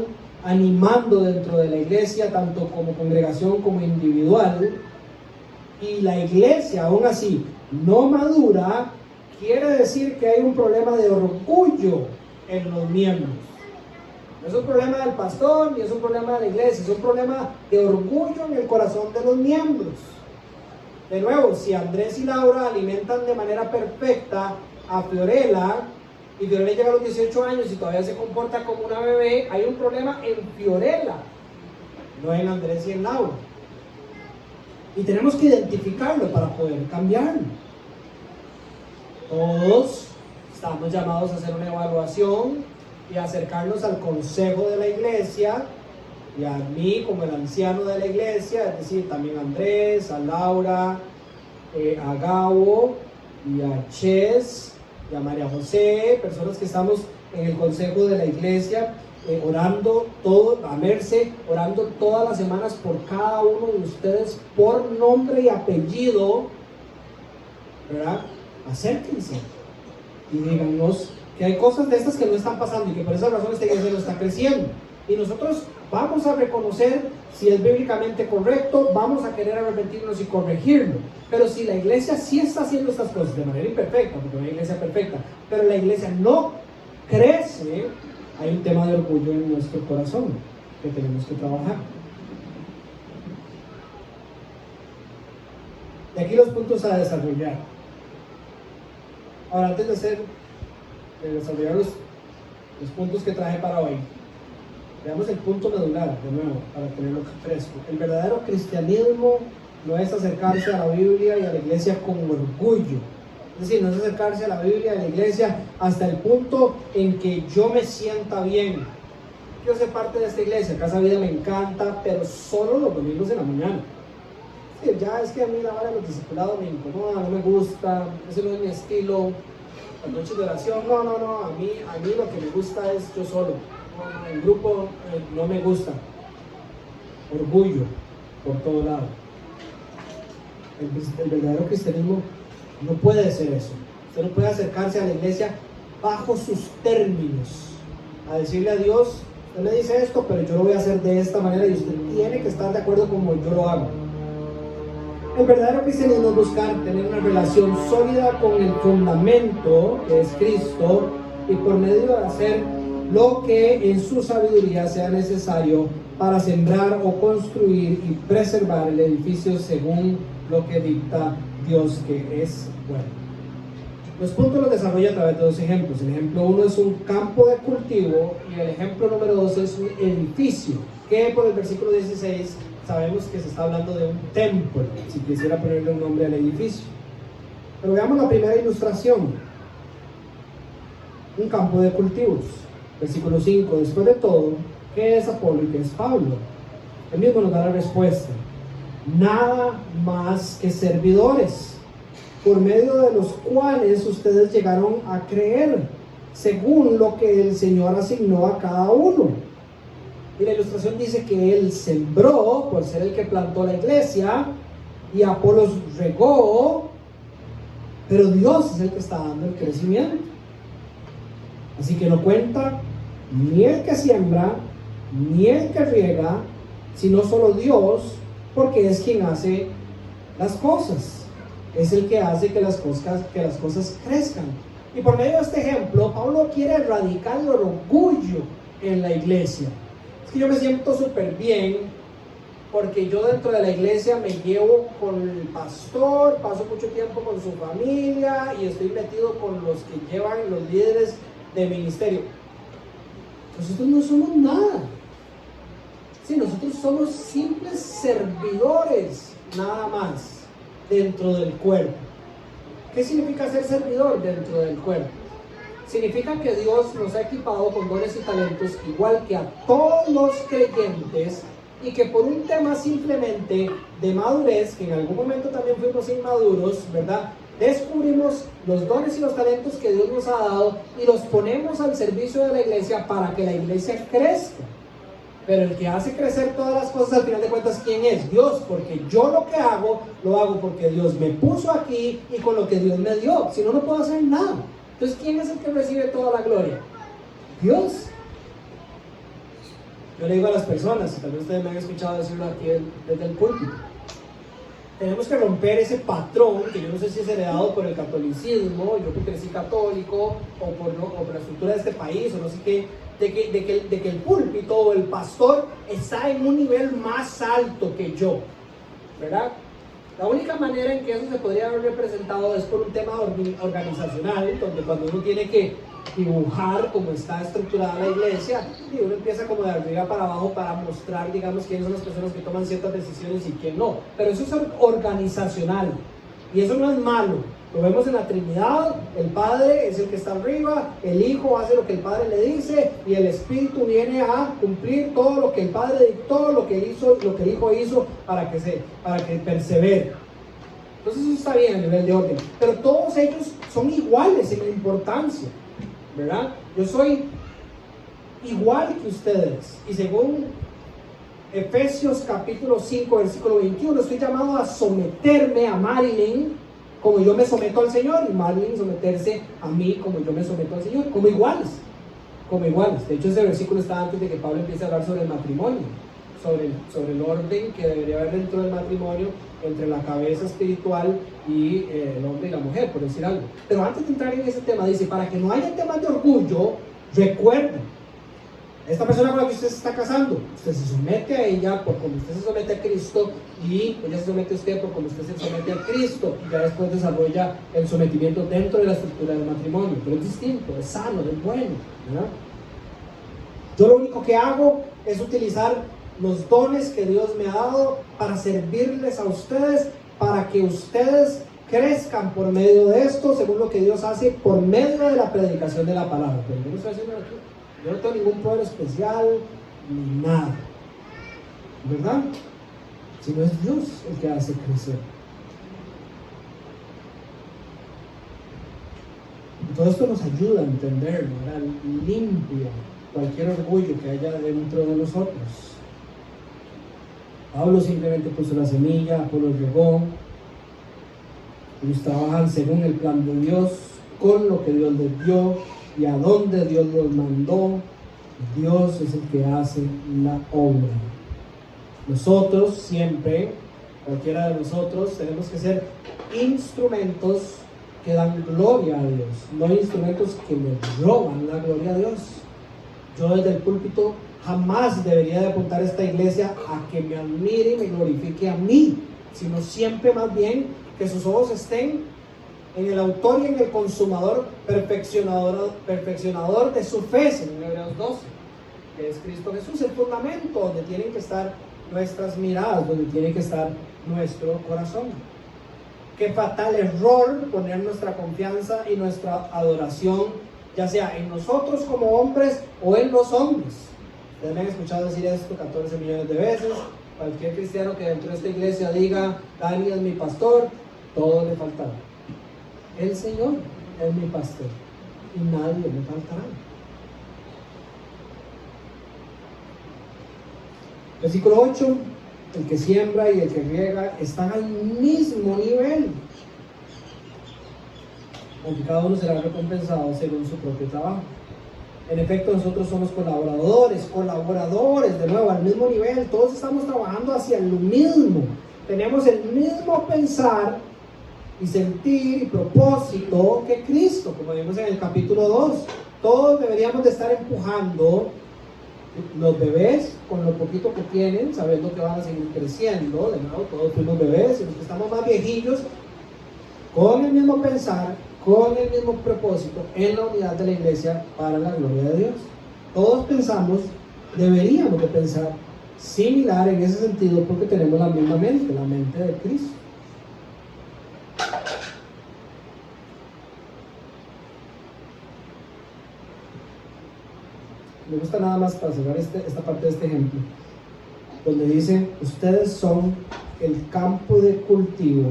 animando dentro de la iglesia, tanto como congregación como individual, y la iglesia aún así no madura, quiere decir que hay un problema de orgullo en los miembros. No es un problema del pastor ni es un problema de la iglesia, es un problema de orgullo en el corazón de los miembros. De nuevo, si Andrés y Laura alimentan de manera perfecta a Fiorella y Fiorella llega a los 18 años y todavía se comporta como una bebé, hay un problema en Fiorella, no en Andrés y en Laura. Y tenemos que identificarlo para poder cambiarlo. Todos estamos llamados a hacer una evaluación y a acercarnos al consejo de la iglesia y a mí como el anciano de la iglesia, es decir, también a Andrés, a Laura, a Gabo y a Ches y a María José, personas que estamos en el consejo de la iglesia, orando a Merce, orando todas las semanas por cada uno de ustedes por nombre y apellido, ¿verdad? Acérquense y díganos que hay cosas de estas que no están pasando y que por esa razón esta iglesia no está creciendo. Y nosotros vamos a reconocer si es bíblicamente correcto, vamos a querer arrepentirnos y corregirlo. Pero si la iglesia sí está haciendo estas cosas de manera imperfecta, porque no hay iglesia perfecta, pero la iglesia no crece, hay un tema de orgullo en nuestro corazón que tenemos que trabajar. Y aquí los puntos a desarrollar. Ahora, antes de desarrollar los puntos que traje para hoy, veamos el punto medular de nuevo, para tenerlo fresco. El verdadero cristianismo no es acercarse a la Biblia y a la iglesia con orgullo. Es decir, no es acercarse a la Biblia y a la iglesia hasta el punto en que yo me sienta bien. Quiero ser parte de esta iglesia, Casa Vida me encanta, pero solo los domingos en la mañana. Sí, ya es que a mí la hora de los discipulados me incomoda, no me gusta, ese no es mi estilo. Las noches de oración, no, a mí lo que me gusta es yo solo. El grupo no me gusta. Orgullo por todo lado. El verdadero cristianismo no puede ser eso. Usted no puede acercarse a la iglesia bajo sus términos, a decirle a Dios, usted me dice esto, pero yo lo voy a hacer de esta manera y usted tiene que estar de acuerdo como yo lo hago. El verdadero cristianismo es buscar tener una relación sólida con el fundamento que es Cristo y por medio de hacer lo que en su sabiduría sea necesario para sembrar o construir y preservar el edificio según lo que dicta Dios, que es bueno. Los puntos los desarrolla a través de dos ejemplos. El ejemplo 1 es un campo de cultivo y el ejemplo número 2 es un edificio, que por el versículo 16 sabemos que se está hablando de un templo, si quisiera ponerle un nombre al edificio. Pero veamos la primera ilustración. Un campo de cultivos. Versículo 5. Después de todo, ¿qué es Apolo y qué es Pablo? Él mismo nos da la respuesta. Nada más que servidores, por medio de los cuales ustedes llegaron a creer, según lo que el Señor asignó a cada uno. Y la ilustración dice que Él sembró, por ser el que plantó la iglesia, y Apolos regó, pero Dios es el que está dando el crecimiento. Así que no cuenta ni el que siembra, ni el que riega, sino solo Dios, porque es quien hace las cosas. Es el que hace que las cosas crezcan. Y por medio de este ejemplo, Pablo quiere erradicar el orgullo en la iglesia. Es que yo me siento súper bien porque yo dentro de la iglesia me llevo con el pastor, paso mucho tiempo con su familia y estoy metido con los que llevan los líderes de ministerio. Nosotros no somos nada. Sí, nosotros somos simples servidores, nada más, dentro del cuerpo. ¿Qué significa ser servidor dentro del cuerpo? Significa que Dios nos ha equipado con dones y talentos igual que a todos los creyentes, y que por un tema simplemente de madurez, que en algún momento también fuimos inmaduros, ¿verdad? Descubrimos los dones y los talentos que Dios nos ha dado y los ponemos al servicio de la iglesia para que la iglesia crezca. Pero el que hace crecer todas las cosas, al final de cuentas, ¿quién es? Dios, porque yo lo que hago, lo hago porque Dios me puso aquí y con lo que Dios me dio. Si no, no puedo hacer nada. Entonces, ¿quién es el que recibe toda la gloria? Dios. Yo le digo a las personas, y tal vez ustedes me han escuchado decirlo aquí desde el púlpito, tenemos que romper ese patrón, que yo no sé si es heredado por el catolicismo, yo que crecí católico, o por la estructura de este país, o no sé qué, de que el púlpito o el pastor está en un nivel más alto que yo, ¿verdad? La única manera en que eso se podría haber representado es por un tema organizacional, donde cuando uno tiene que dibujar cómo está estructurada la iglesia, y uno empieza como de arriba para abajo para mostrar, digamos, quiénes son las personas que toman ciertas decisiones y quién no. Pero eso es organizacional, y eso no es malo. Lo vemos en la Trinidad. El Padre es el que está arriba, el Hijo hace lo que el Padre le dice, y el Espíritu viene a cumplir todo lo que el Padre dictó, lo que el Hijo hizo para que persevere. Entonces eso está bien a nivel de orden, pero todos ellos son iguales en la importancia, ¿verdad? Yo soy igual que ustedes, y según Efesios capítulo 5 versículo 21, estoy llamado a someterme a Marilyn como yo me someto al Señor, y Marilyn someterse a mí como yo me someto al Señor, como iguales. De hecho, ese versículo está antes de que Pablo empiece a hablar sobre el matrimonio, sobre el orden que debería haber dentro del matrimonio entre la cabeza espiritual y el hombre y la mujer, por decir algo. Pero antes de entrar en ese tema, dice, para que no haya temas de orgullo, recuerden, esta persona con la que usted se está casando, usted se somete a ella por como usted se somete a Cristo, y ella se somete a usted por como usted se somete a Cristo, y ya después desarrolla el sometimiento dentro de la estructura del matrimonio. Pero es distinto, es sano, es bueno, ¿verdad? Yo lo único que hago es utilizar los dones que Dios me ha dado para servirles a ustedes, para que ustedes crezcan por medio de esto, según lo que Dios hace por medio de la predicación de la palabra. Pero yo no estoy haciendo aquí. Yo no tengo ningún poder especial ni nada, ¿verdad? Sino es Dios el que hace crecer. Y todo esto nos ayuda a entender, ¿verdad? Limpia cualquier orgullo que haya dentro de nosotros. Pablo simplemente puso la semilla, Apolo regó. Ellos trabajan según el plan de Dios, con lo que Dios les dio y a dónde Dios los mandó. Dios es el que hace la obra. Nosotros siempre, cualquiera de nosotros, tenemos que ser instrumentos que dan gloria a Dios, no instrumentos que le roban la gloria a Dios. Yo desde el púlpito jamás debería de apuntar a esta iglesia a que me admire y me glorifique a mí, sino siempre más bien que sus ojos estén en el autor y en el consumador, perfeccionador de su fe, en Hebreos 12, que es Cristo Jesús, el fundamento donde tienen que estar nuestras miradas, donde tiene que estar nuestro corazón. Qué fatal error poner nuestra confianza y nuestra adoración, ya sea en nosotros como hombres o en los hombres. Ustedes me han escuchado decir esto 14 millones de veces. Cualquier cristiano que dentro de esta iglesia diga, Dani es mi pastor, todo le faltará. El Señor es mi pastor y nadie me faltará. Versículo 8, el que siembra y el que riega están al mismo nivel, aunque cada uno será recompensado según su propio trabajo. En efecto, nosotros somos colaboradores, de nuevo, al mismo nivel. Todos estamos trabajando hacia lo mismo. Tenemos el mismo pensar y sentir y propósito que Cristo, como vimos en el capítulo 2. Todos deberíamos de estar empujando los bebés con lo poquito que tienen, sabiendo que van a seguir creciendo. De nuevo, todos fuimos bebés y los que estamos más viejillos, con el mismo pensar, con el mismo propósito, en la unidad de la iglesia para la gloria de Dios. Todos pensamos, deberíamos de pensar similar en ese sentido, porque tenemos la misma mente, la mente de Cristo. Me gusta nada más para cerrar esta parte de este ejemplo, donde dice, ustedes son el campo de cultivo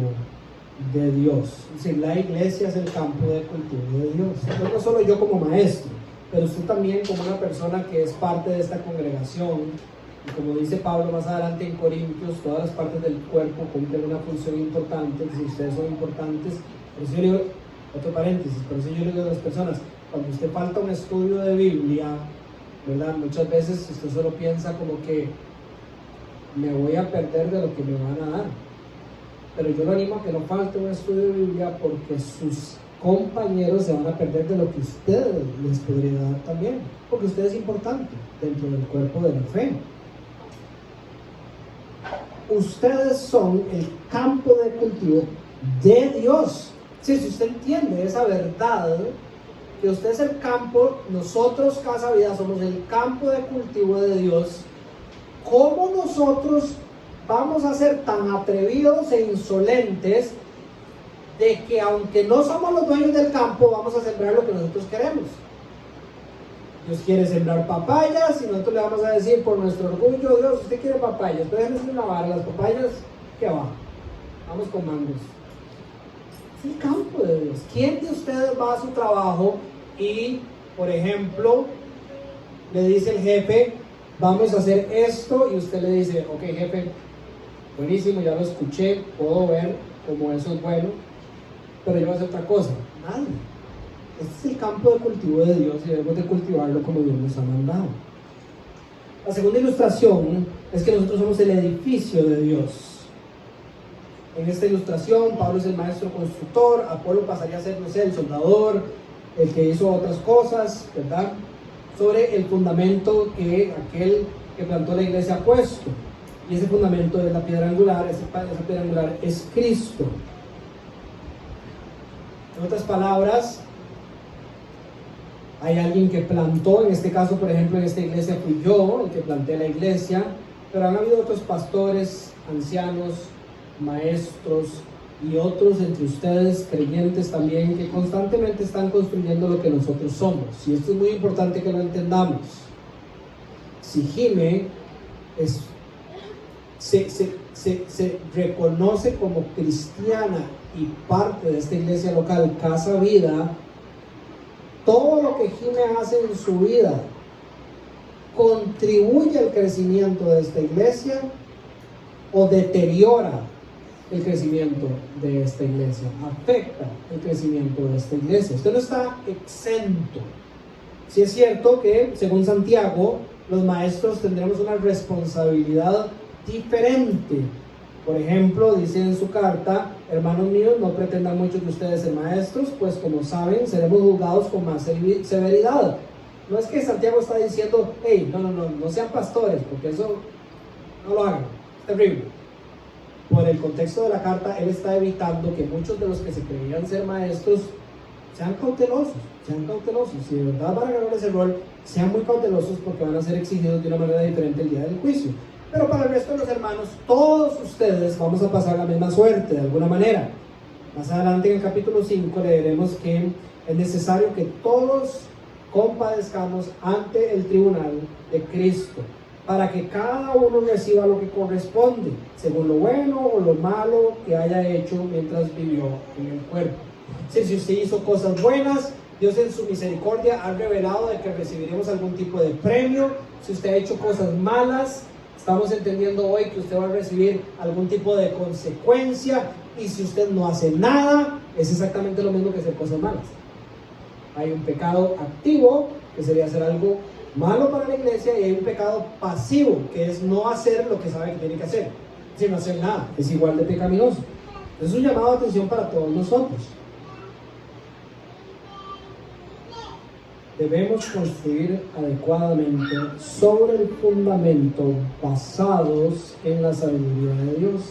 de Dios. Es decir, la iglesia es el campo de cultivo de Dios. Entonces, no solo yo como maestro, pero usted también como una persona que es parte de esta congregación. Y como dice Pablo más adelante en Corintios, todas las partes del cuerpo cumplen una función importante. Si ustedes son importantes, por eso yo digo, otro paréntesis, por eso yo le digo a las personas, cuando usted falta un estudio de Biblia, ¿verdad? Muchas veces usted solo piensa como que me voy a perder de lo que me van a dar. Pero yo lo animo a que no falte un estudio de Biblia, porque sus compañeros se van a perder de lo que usted les podría dar también, porque usted es importante dentro del cuerpo de la fe. Ustedes son el campo de cultivo de Dios. Si usted entiende esa verdad, que usted es el campo, nosotros Casa Vida somos el campo de cultivo de Dios, ¿cómo nosotros vamos a ser tan atrevidos e insolentes de que aunque no somos los dueños del campo, vamos a sembrar lo que nosotros queremos? Dios quiere sembrar papayas y nosotros le vamos a decir por nuestro orgullo, Dios, usted quiere papayas, pero déjenme decir una vara, las papayas, ¿qué va? Vamos con mangos. Es el campo de Dios. ¿Quién de ustedes va a su trabajo y, por ejemplo, le dice el jefe, vamos a hacer esto, y usted le dice, ok jefe, buenísimo, ya lo escuché, puedo ver cómo eso es bueno, pero yo voy a hacer otra cosa? Nadie. Este es el campo de cultivo de Dios y debemos de cultivarlo como Dios nos ha mandado. La segunda ilustración es que nosotros somos el edificio de Dios. En esta ilustración, Pablo es el maestro constructor, Apolo pasaría a ser, no sé, el soldador, el que hizo otras cosas, ¿verdad? Sobre el fundamento que aquel que plantó la iglesia ha puesto. Y ese fundamento es la piedra angular, esa piedra angular es Cristo. En otras palabras, hay alguien que plantó, en este caso, por ejemplo, en esta iglesia fui yo el que planté la iglesia, pero han habido otros pastores, ancianos, maestros y otros entre ustedes, creyentes también, que constantemente están construyendo lo que nosotros somos. Y esto es muy importante que lo entendamos. Si Jime se reconoce como cristiana y parte de esta iglesia local, Casa Vida, todo lo que Jime hace en su vida contribuye al crecimiento de esta iglesia o deteriora el crecimiento de esta iglesia, afecta el crecimiento de esta iglesia. Usted no está exento. Sí es cierto que, según Santiago, los maestros tendremos una responsabilidad diferente. Por ejemplo, dice en su carta, hermanos míos, no pretendan mucho que ustedes sean maestros, pues como saben, seremos juzgados con más severidad. No es que Santiago está diciendo, hey, no sean pastores, porque eso no lo hagan, es terrible. por el contexto de la carta, él está evitando que muchos de los que se creían ser maestros sean cautelosos. Si de verdad van a ganar ese rol, sean muy cautelosos porque van a ser exigidos de una manera diferente el día del juicio. Pero para el resto de los hermanos, todos ustedes vamos a pasar la misma suerte de alguna manera. Más adelante en el capítulo 5 leeremos que es necesario que todos compadezcamos ante el tribunal de Cristo, para que cada uno reciba lo que corresponde, según lo bueno o lo malo que haya hecho mientras vivió en el cuerpo. Si usted hizo cosas buenas, Dios en su misericordia ha revelado de que recibiremos algún tipo de premio. Si usted ha hecho cosas malas, estamos entendiendo hoy que usted va a recibir algún tipo de consecuencia. Y si usted no hace nada, es exactamente lo mismo que hacer cosas malas. Hay un pecado activo, que sería hacer algo malo para la iglesia, y hay un pecado pasivo, que es no hacer lo que sabe que tiene que hacer, sin no hacer nada. Es igual de pecaminoso. Es un llamado de atención para todos nosotros. Debemos construir adecuadamente sobre el fundamento basados en la sabiduría de Dios,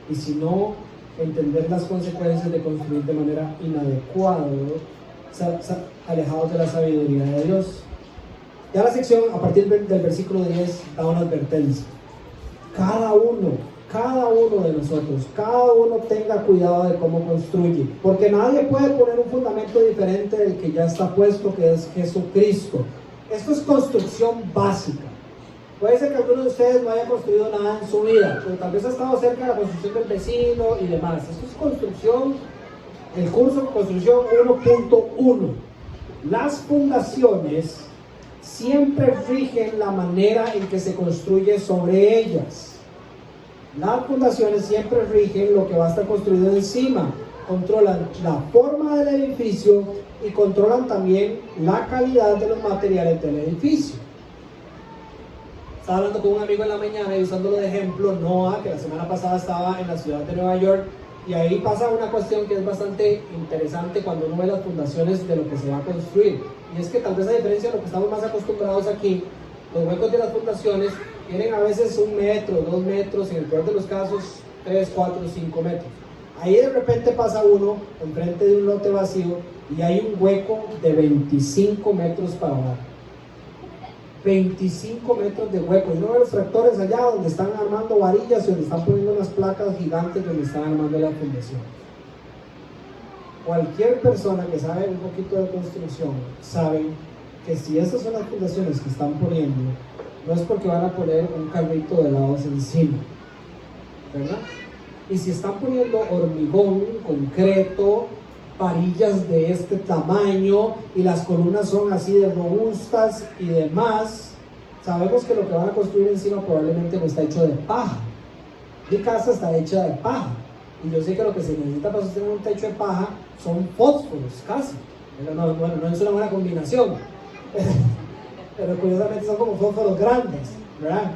y si no, entender las consecuencias de construir de manera inadecuada, alejados de la sabiduría de Dios. Ya la sección a partir del versículo 10 da una advertencia. Cada uno de nosotros, cada uno tenga cuidado de cómo construye, porque nadie puede poner un fundamento diferente del que ya está puesto, que es Jesucristo. Esto es construcción básica. Puede ser que alguno de ustedes no haya construido nada en su vida, pero tal vez ha estado cerca de la construcción del vecino y demás. Esto es construcción, el curso de construcción 1.1. Las fundaciones siempre rigen la manera en que se construye sobre ellas. Las fundaciones siempre rigen lo que va a estar construido encima. Controlan la forma del edificio y controlan también la calidad de los materiales del edificio. Estaba hablando con un amigo en la mañana y usándolo de ejemplo, Noah, que la semana pasada estaba en la ciudad de Nueva York, y ahí pasa una cuestión que es bastante interesante cuando uno ve las fundaciones de lo que se va a construir. Y es que tal vez a diferencia de lo que estamos más acostumbrados aquí, los huecos de las fundaciones tienen a veces 1 metro, 2 metros, en el peor de los casos 3, 4, 5 metros. Ahí de repente pasa uno enfrente de un lote vacío y hay un hueco de 25 metros para abajo. 25 metros de hueco. Y uno ve los tractores allá donde están armando varillas y donde están poniendo unas placas gigantes donde están armando la fundación. Cualquier persona que sabe un poquito de construcción sabe que si estas son las fundaciones que están poniendo, no es porque van a poner un carrito de helados encima, ¿verdad? Y si están poniendo hormigón, concreto, varillas de este tamaño y las columnas son así de robustas y demás, sabemos que lo que van a construir encima probablemente no está hecho de paja. Mi casa está hecha de paja y yo sé que lo que se necesita para sostener un techo de paja son fósforos casi, pero no es una buena combinación. Pero curiosamente son como fósforos grandes, ¿verdad?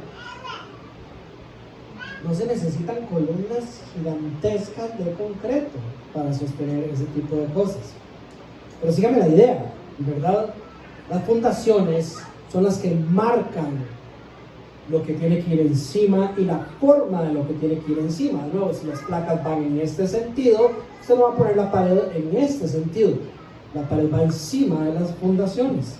No se necesitan columnas gigantescas de concreto para sostener ese tipo de cosas. Pero síganme la idea, ¿verdad? Las fundaciones son las que marcan lo que tiene que ir encima y la forma de lo que tiene que ir encima. De nuevo, si las placas van en este sentido, usted no va a poner la pared en este sentido. La pared va encima de las fundaciones.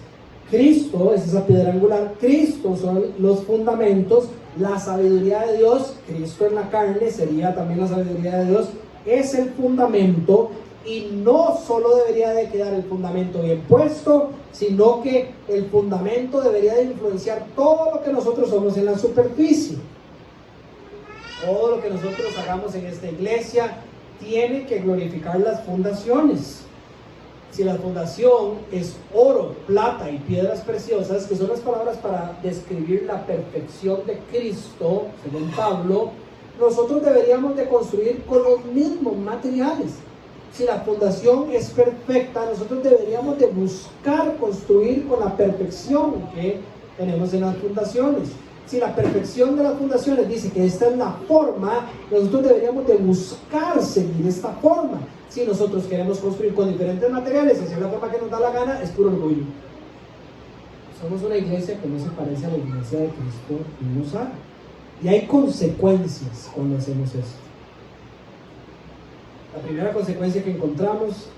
Cristo es esa piedra angular, Cristo son los fundamentos, la sabiduría de Dios, Cristo en la carne sería también la sabiduría de Dios, es el fundamento, y no solo debería de quedar el fundamento bien puesto, sino que el fundamento debería de influenciar todo lo que nosotros somos en la superficie. Todo lo que nosotros hagamos en esta iglesia tiene que glorificar las fundaciones. Si la fundación es oro, plata y piedras preciosas, que son las palabras para describir la perfección de Cristo, según Pablo, nosotros deberíamos de construir con los mismos materiales. Si la fundación es perfecta, nosotros deberíamos de buscar construir con la perfección que tenemos en las fundaciones. Si la perfección de las fundaciones dice que esta es la forma, nosotros deberíamos de buscar seguir esta forma. Si nosotros queremos construir con diferentes materiales y hacer la forma que nos da la gana, es puro orgullo. Somos una iglesia que no se parece a la iglesia de Cristo y no sabe. Y hay consecuencias cuando hacemos eso. La primera consecuencia que encontramos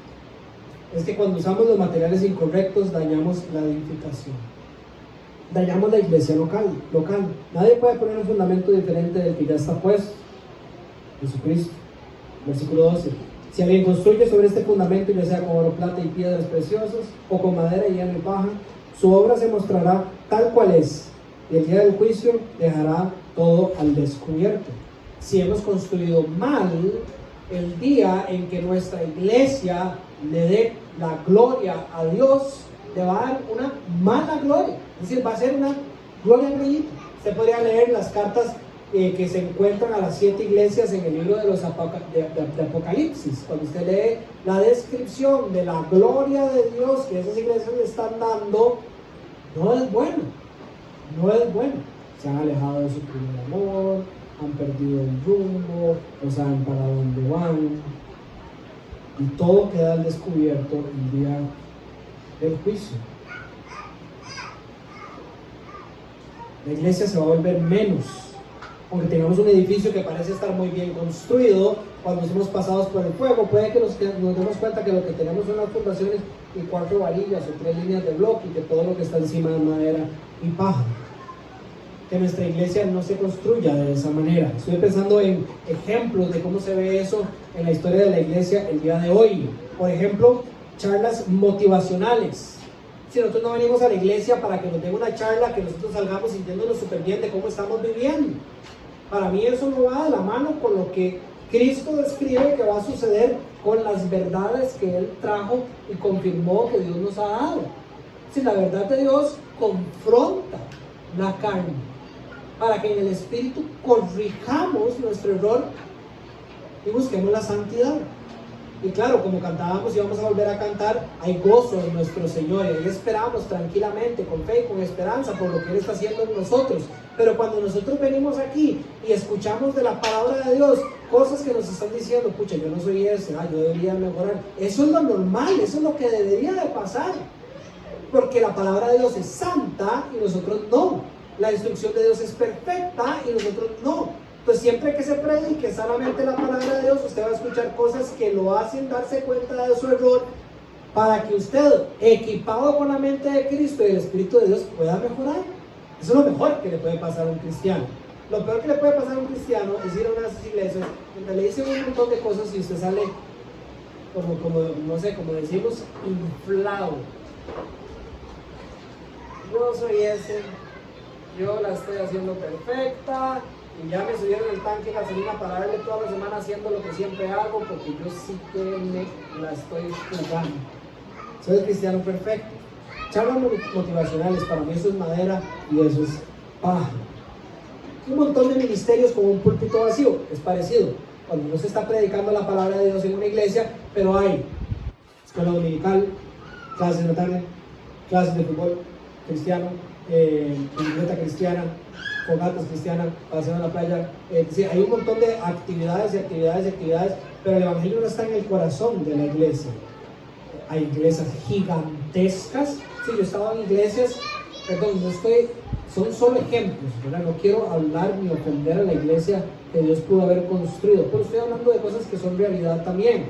es que cuando usamos los materiales incorrectos dañamos la edificación. Dañamos la iglesia local. Nadie puede poner un fundamento diferente del que ya está puesto. Jesucristo. Versículo 12. Si alguien construye sobre este fundamento, ya sea con oro, plata y piedras preciosas, o con madera y heno y paja, su obra se mostrará tal cual es, y el día del juicio dejará todo al descubierto. Si hemos construido mal, el día en que nuestra iglesia le dé la gloria a Dios, le va a dar una mala gloria. Es decir, va a ser una gloria grillita. Usted podría leer las cartas que se encuentran a las 7 iglesias en el libro de los de Apocalipsis. Cuando usted lee la descripción de la gloria de Dios que esas iglesias le están dando, no es bueno. Se han alejado de su primer amor, han perdido el rumbo, no saben para dónde van, y todo queda al descubierto el día del juicio. La iglesia se va a volver menos, aunque tengamos un edificio que parece estar muy bien construido. Cuando somos pasados por el fuego, puede que nos demos cuenta que lo que tenemos son las fundaciones y 4 varillas o 3 líneas de bloque, y que todo lo que está encima es madera y paja. Que nuestra iglesia no se construya de esa manera. Estoy pensando en ejemplos de cómo se ve eso en la historia de la iglesia el día de hoy. Por ejemplo, charlas motivacionales. Si nosotros no venimos a la iglesia para que nos den una charla, que nosotros salgamos sintiéndonos súper bien de cómo estamos viviendo. Para mí eso no va de la mano con lo que Cristo describe que va a suceder con las verdades que Él trajo y confirmó que Dios nos ha dado. Si la verdad de Dios confronta la carne, para que en el Espíritu corrijamos nuestro error y busquemos la santidad. Y claro, como cantábamos y vamos a volver a cantar, hay gozo en nuestro Señor, y esperamos tranquilamente, con fe y con esperanza por lo que Él está haciendo en nosotros. Pero cuando nosotros venimos aquí y escuchamos de la palabra de Dios cosas que nos están diciendo, pucha, yo no soy ese, yo debería mejorar, eso es lo normal, eso es lo que debería de pasar, porque la palabra de Dios es santa y nosotros no. La instrucción de Dios es perfecta y nosotros no. Pues siempre que se predique sanamente la palabra de Dios, usted va a escuchar cosas que lo hacen darse cuenta de su error, para que usted, equipado con la mente de Cristo y el Espíritu de Dios, pueda mejorar. Eso es lo mejor que le puede pasar a un cristiano. Lo peor que le puede pasar a un cristiano es ir a una de esas iglesias donde le dicen un montón de cosas y usted sale como decimos, inflado. Yo soy ese, yo la estoy haciendo perfecta, y ya me subieron el tanque de gasolina para darle toda la semana haciendo lo que siempre hago, porque yo sí que me la estoy jugando. Soy el cristiano perfecto. Charlas motivacionales, para mí eso es madera y eso es paja. Un montón de ministerios con un púlpito vacío, es parecido. Cuando no se está predicando la palabra de Dios en una iglesia, pero hay escuela dominical, clases de la tarde, clases de fútbol cristiano, bicicleta cristiana, fogatas cristianas, paseo en la playa. Hay un montón de actividades, pero el evangelio no está en el corazón de la iglesia. Hay iglesias gigantescas. Sí, yo he estado en iglesias, son solo ejemplos, ¿verdad? No quiero hablar ni ofender a la iglesia que Dios pudo haber construido, pero estoy hablando de cosas que son realidad también,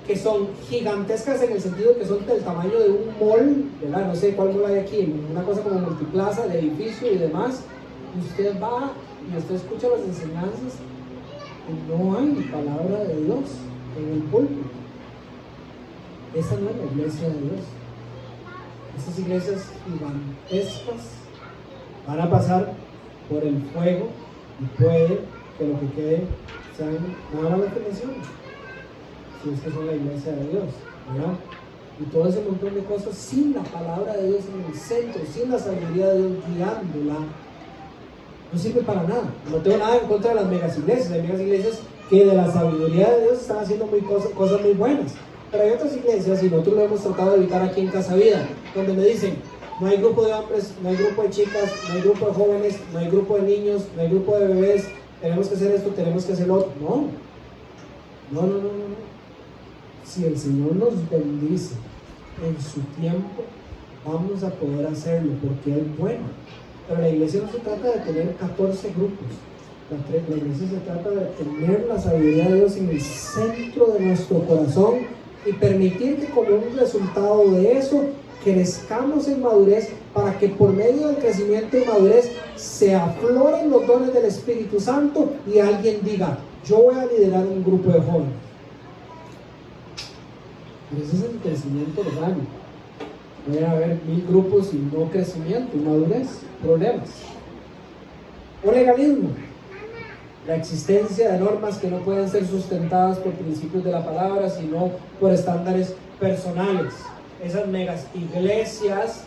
que son gigantescas en el sentido de que son del tamaño de un mall, ¿verdad? No sé cuál mall hay aquí, una cosa como multiplaza, de edificio y demás, y usted va y usted escucha las enseñanzas y no hay palabra de Dios en el púlpito. Esa no es la iglesia de Dios. Esas iglesias gigantescas van a pasar por el fuego y puede que lo que quede sean nada más que menciono. Si es que son la iglesia de Dios, ¿verdad? Y todo ese montón de cosas sin la palabra de Dios en el centro, sin la sabiduría de Dios guiándola, no sirve para nada. No tengo nada en contra de las megas iglesias. Hay megas iglesias que de la sabiduría de Dios están haciendo cosas muy buenas. Pero hay otras iglesias, y nosotros lo hemos tratado de evitar aquí en Casa Vida, donde me dicen, no hay grupo de hombres, no hay grupo de chicas, no hay grupo de jóvenes, no hay grupo de niños, no hay grupo de bebés, tenemos que hacer esto, tenemos que hacer lo otro. No. Si el Señor nos bendice en su tiempo, vamos a poder hacerlo porque es bueno. Pero la iglesia no se trata de tener 14 grupos. La iglesia se trata de tener la sabiduría de Dios en el centro de nuestro corazón y permitir que como un resultado de eso crezcamos en madurez, para que por medio del crecimiento y madurez se afloren los dones del Espíritu Santo y alguien diga: yo voy a liderar un grupo de jóvenes. Pero ese es el crecimiento orgánico. Puede haber 1000 grupos y no crecimiento, inmadurez, problemas. O legalismo, la existencia de normas que no pueden ser sustentadas por principios de la palabra, sino por estándares personales. Esas megas iglesias,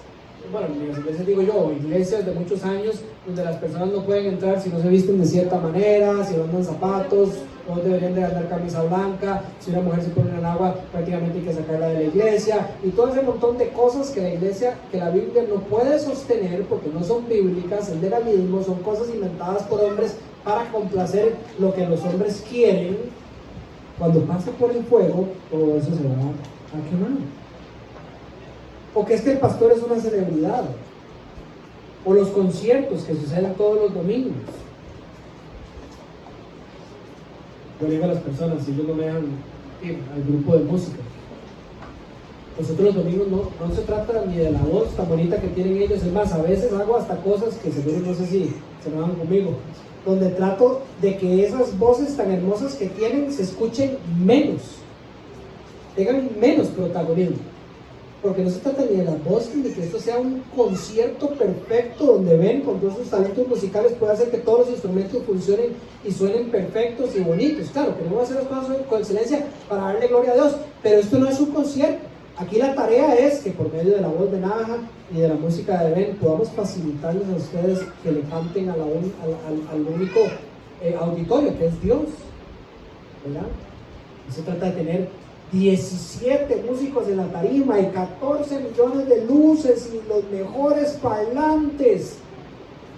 bueno, megas iglesias digo yo, iglesias de muchos años donde las personas no pueden entrar si no se visten de cierta manera, si no andan zapatos, no deberían de andar camisa blanca, si una mujer se pone en el agua prácticamente hay que sacarla de la iglesia, y todo ese montón de cosas que la iglesia, que la Biblia no puede sostener porque no son bíblicas. El legalismo son cosas inventadas por hombres para complacer lo que los hombres quieren. Cuando pase por el fuego, todo eso se va a quemar. O que es que el pastor es una celebridad, o los conciertos que suceden todos los domingos. Yo digo a las personas, si ellos no me dejan ir al grupo de música, nosotros los domingos no se trata ni de la voz tan bonita que tienen ellos. Es más, a veces hago hasta cosas que seguro, no sé si se me van conmigo, donde trato de que esas voces tan hermosas que tienen se escuchen menos, tengan menos protagonismo. Porque no se trata ni de las voces ni de que esto sea un concierto perfecto donde ven con todos sus talentos musicales puede hacer que todos los instrumentos funcionen y suenen perfectos y bonitos. Claro, queremos hacer las cosas con excelencia para darle gloria a Dios, pero esto no es un concierto. Aquí la tarea es que por medio de la voz de Naja y de la música de Ben podamos facilitarles a ustedes que le canten al único auditorio que es Dios, ¿verdad? No se trata de tener 17 músicos en la tarima y 14 millones de luces y los mejores parlantes,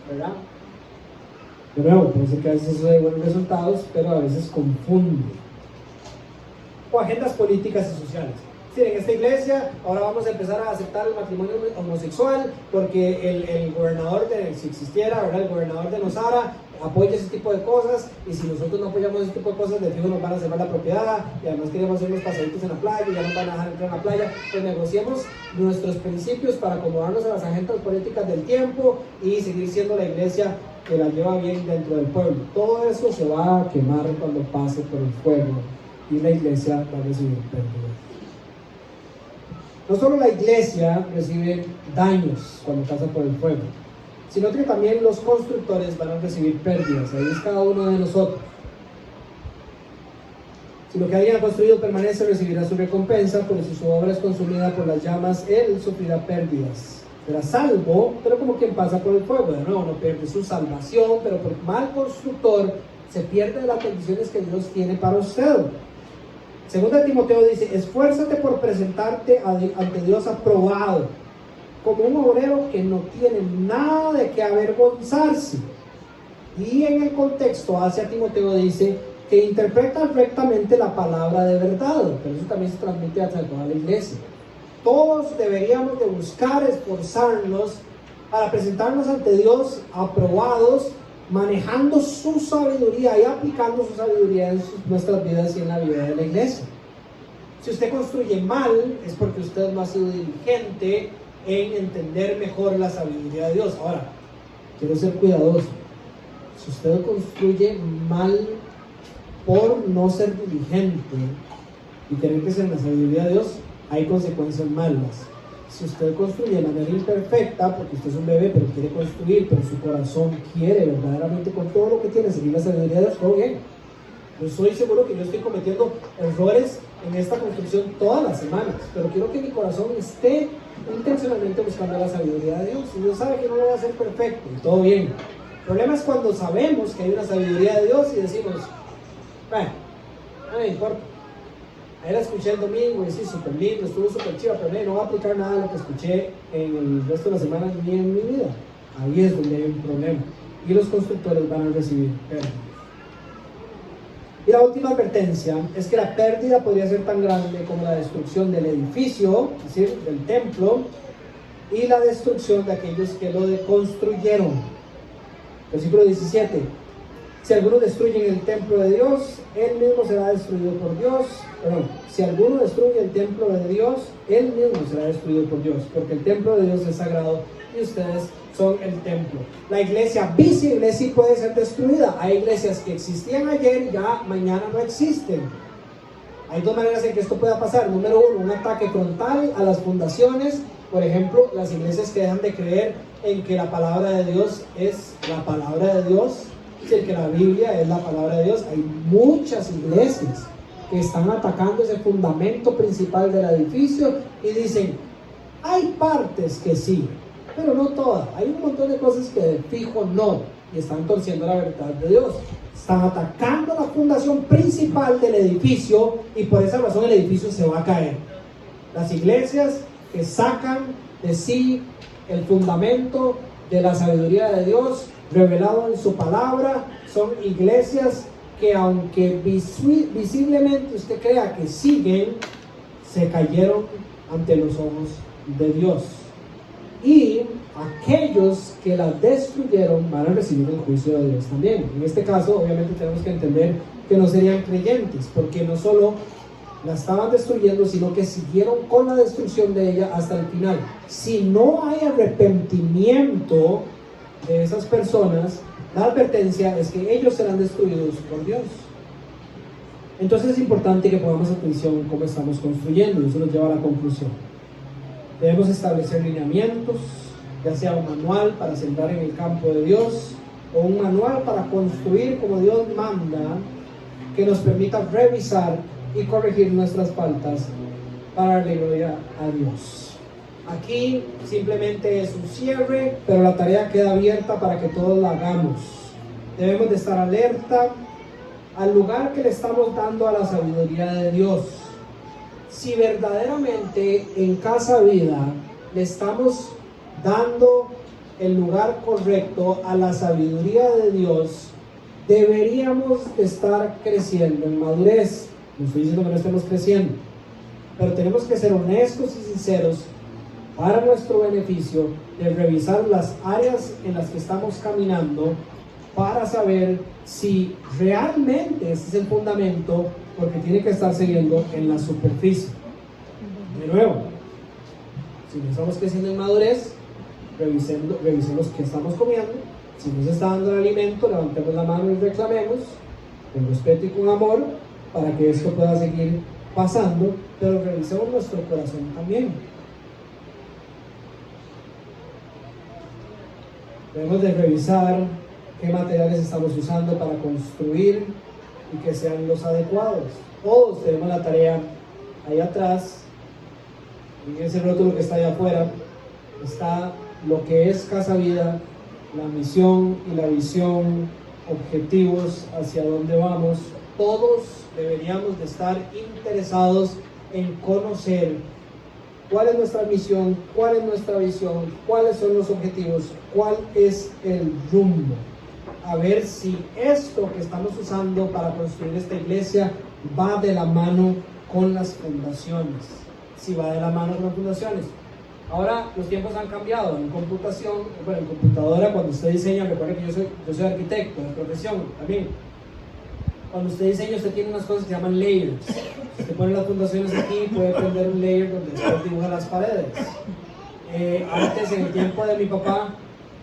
¿verdad? De nuevo, puede ser que a veces eso dé buenos resultados, pero a veces confunde. O agendas políticas y sociales. Sí, en esta iglesia ahora vamos a empezar a aceptar el matrimonio homosexual porque el gobernador si existiera, ¿verdad? El gobernador de Nosara apoya ese tipo de cosas, y si nosotros no apoyamos ese tipo de cosas, de fijo nos van a cerrar la propiedad, y además queremos hacer unos pasaditos en la playa y ya nos van a dejar entrar en la playa. Pues negociemos nuestros principios para acomodarnos a las agendas políticas del tiempo y seguir siendo la iglesia que la lleva bien dentro del pueblo. Todo eso se va a quemar cuando pase por el fuego y la iglesia va a recibir pérdida. No solo la iglesia recibe daños cuando pasa por el fuego, sino que también los constructores van a recibir pérdidas. Ahí es cada uno de nosotros. Si lo que alguien ha construido permanece, recibirá su recompensa, pero si su obra es consumida por las llamas, él sufrirá pérdidas. Será salvo, pero como quien pasa por el fuego. De nuevo, no pierde su salvación, pero por mal constructor se pierde las bendiciones que Dios tiene para usted. Segunda de Timoteo dice: esfuérzate por presentarte ante Dios aprobado, como un obrero que no tiene nada de qué avergonzarse. Y en el contexto hacia Timoteo dice que interpreta rectamente la palabra de verdad, pero eso también se transmite hacia toda la iglesia. Todos deberíamos de buscar esforzarnos para presentarnos ante Dios aprobados, manejando su sabiduría y aplicando su sabiduría en nuestras vidas y en la vida de la iglesia. Si usted construye mal, es porque usted no ha sido diligente en entender mejor la sabiduría de Dios. Ahora, quiero ser cuidadoso. Si usted construye mal por no ser diligente y tener que ser en la sabiduría de Dios, hay consecuencias malas. Si usted construye de manera imperfecta, porque usted es un bebé pero quiere construir, pero su corazón quiere verdaderamente con todo lo que tiene seguir la sabiduría de Dios, todo bien. Yo estoy seguro que yo estoy cometiendo errores en esta construcción todas las semanas, pero quiero que mi corazón esté intencionalmente buscando la sabiduría de Dios. Y Dios sabe que no lo va a hacer perfecto y todo bien. El problema es cuando sabemos que hay una sabiduría de Dios y decimos: bueno, no me importa. Ahí la escuché el domingo y sí, súper lindo, estuvo súper chiva, pero no voy a aplicar nada de lo que escuché en el resto de la semana ni en mi vida. Ahí es donde hay un problema. Y los constructores van a recibir pérdidas. Y la última advertencia es que la pérdida podría ser tan grande como la destrucción del edificio, es decir, del templo, y la destrucción de aquellos que lo construyeron. Versículo 17. Si alguno destruye el templo de Dios, él mismo será destruido por Dios. Perdón, si alguno destruye el templo de Dios, él mismo será destruido por Dios, porque el templo de Dios es sagrado y ustedes son el templo. La iglesia visible sí puede ser destruida. Hay iglesias que existían ayer y ya mañana no existen. Hay dos maneras en que esto pueda pasar. Número uno, un ataque frontal a las fundaciones. Por ejemplo, las iglesias que dejan de creer en que la palabra de Dios es la palabra de Dios, en que la Biblia es la palabra de Dios. Hay muchas iglesias que están atacando ese fundamento principal del edificio y dicen, hay partes que sí, pero no todas. Hay un montón de cosas que de fijo no, y están torciendo la verdad de Dios. Están atacando la fundación principal del edificio y por esa razón el edificio se va a caer. Las iglesias que sacan de sí el fundamento de la sabiduría de Dios revelado en su palabra son iglesias que, aunque visiblemente usted crea que siguen, se cayeron ante los ojos de Dios. Y aquellos que las destruyeron van a recibir el juicio de Dios también. En este caso, obviamente, tenemos que entender que no serían creyentes, porque no solo la estaban destruyendo, sino que siguieron con la destrucción de ella hasta el final. Si no hay arrepentimiento de esas personas, la advertencia es que ellos serán destruidos por Dios. Entonces es importante que pongamos atención en cómo estamos construyendo, y eso nos lleva a la conclusión. Debemos establecer lineamientos, ya sea un manual para sembrar en el campo de Dios o un manual para construir como Dios manda, que nos permita revisar y corregir nuestras faltas para darle gloria a Dios. Aquí simplemente es un cierre, pero la tarea queda abierta para que todos la hagamos. Debemos de estar alerta al lugar que le estamos dando a la sabiduría de Dios. Si verdaderamente en Casa Vida le estamos dando el lugar correcto a la sabiduría de Dios, deberíamos de estar creciendo en madurez. No estoy diciendo que no estemos creciendo, pero tenemos que ser honestos y sinceros para nuestro beneficio de revisar las áreas en las que estamos caminando para saber si realmente este es el fundamento, porque tiene que estar siguiendo en la superficie. De nuevo, si no estamos creciendo en madurez, revisemos qué estamos comiendo. Si nos está dando el alimento, levantemos la mano y reclamemos con respeto y con amor para que esto pueda seguir pasando, pero revisemos nuestro corazón también. Debemos de revisar qué materiales estamos usando para construir y que sean los adecuados. Todos tenemos la tarea ahí atrás, en ese rótulo que está allá afuera, está lo que es Casa Vida, la misión y la visión, objetivos, hacia dónde vamos. Todos deberíamos de estar interesados en conocer cuál es nuestra misión, cuál es nuestra visión, cuáles son los objetivos, cuál es el rumbo. A ver si esto que estamos usando para construir esta iglesia va de la mano con las fundaciones. Si va de la mano con las fundaciones. Ahora los tiempos han cambiado. En computación, bueno, en computadora, cuando usted diseña, recuerde que yo soy arquitecto de profesión también. Cuando usted diseña, usted tiene unas cosas que se llaman layers. Si usted pone las fundaciones aquí, puede prender un layer donde después dibuja las paredes. Antes, en el tiempo de mi papá,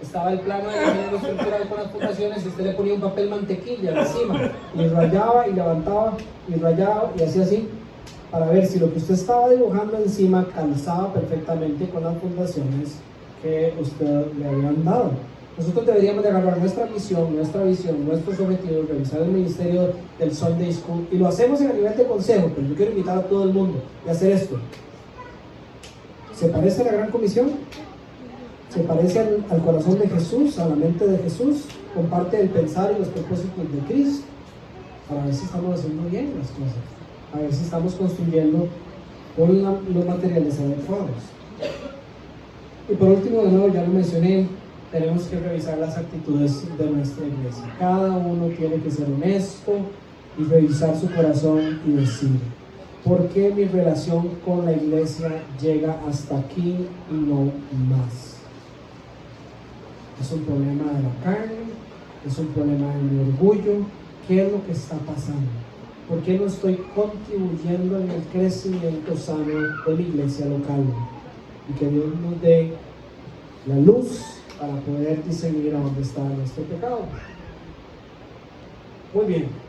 estaba el plano de ingeniero estructural con las fundaciones y usted le ponía un papel mantequilla encima y rayaba y levantaba y rayaba y hacía así para ver si lo que usted estaba dibujando encima calzaba perfectamente con las fundaciones que usted le habían dado. Nosotros deberíamos de agarrar nuestra misión, nuestra visión, nuestros objetivos, revisar el ministerio del Sunday School, y lo hacemos en el nivel de consejo, pero yo quiero invitar a todo el mundo a hacer esto. ¿Se parece a la gran comisión? ¿Se parece al corazón de Jesús, a la mente de Jesús? ¿Comparte el pensar y los propósitos de Cristo? Para ver si estamos haciendo bien las cosas, a ver si estamos construyendo con los materiales adecuados. Y por último, de nuevo, ya lo mencioné, tenemos que revisar las actitudes de nuestra iglesia. Cada uno tiene que ser honesto y revisar su corazón y decir, ¿Por qué mi relación con la iglesia llega hasta aquí y no más? ¿Es un problema de la carne? ¿Es un problema de mi orgullo? ¿Qué es lo que está pasando? ¿Por qué no estoy contribuyendo en el crecimiento sano de mi iglesia local? Y que Dios nos dé la luz para poder discernir a dónde está nuestro pecado. Muy bien.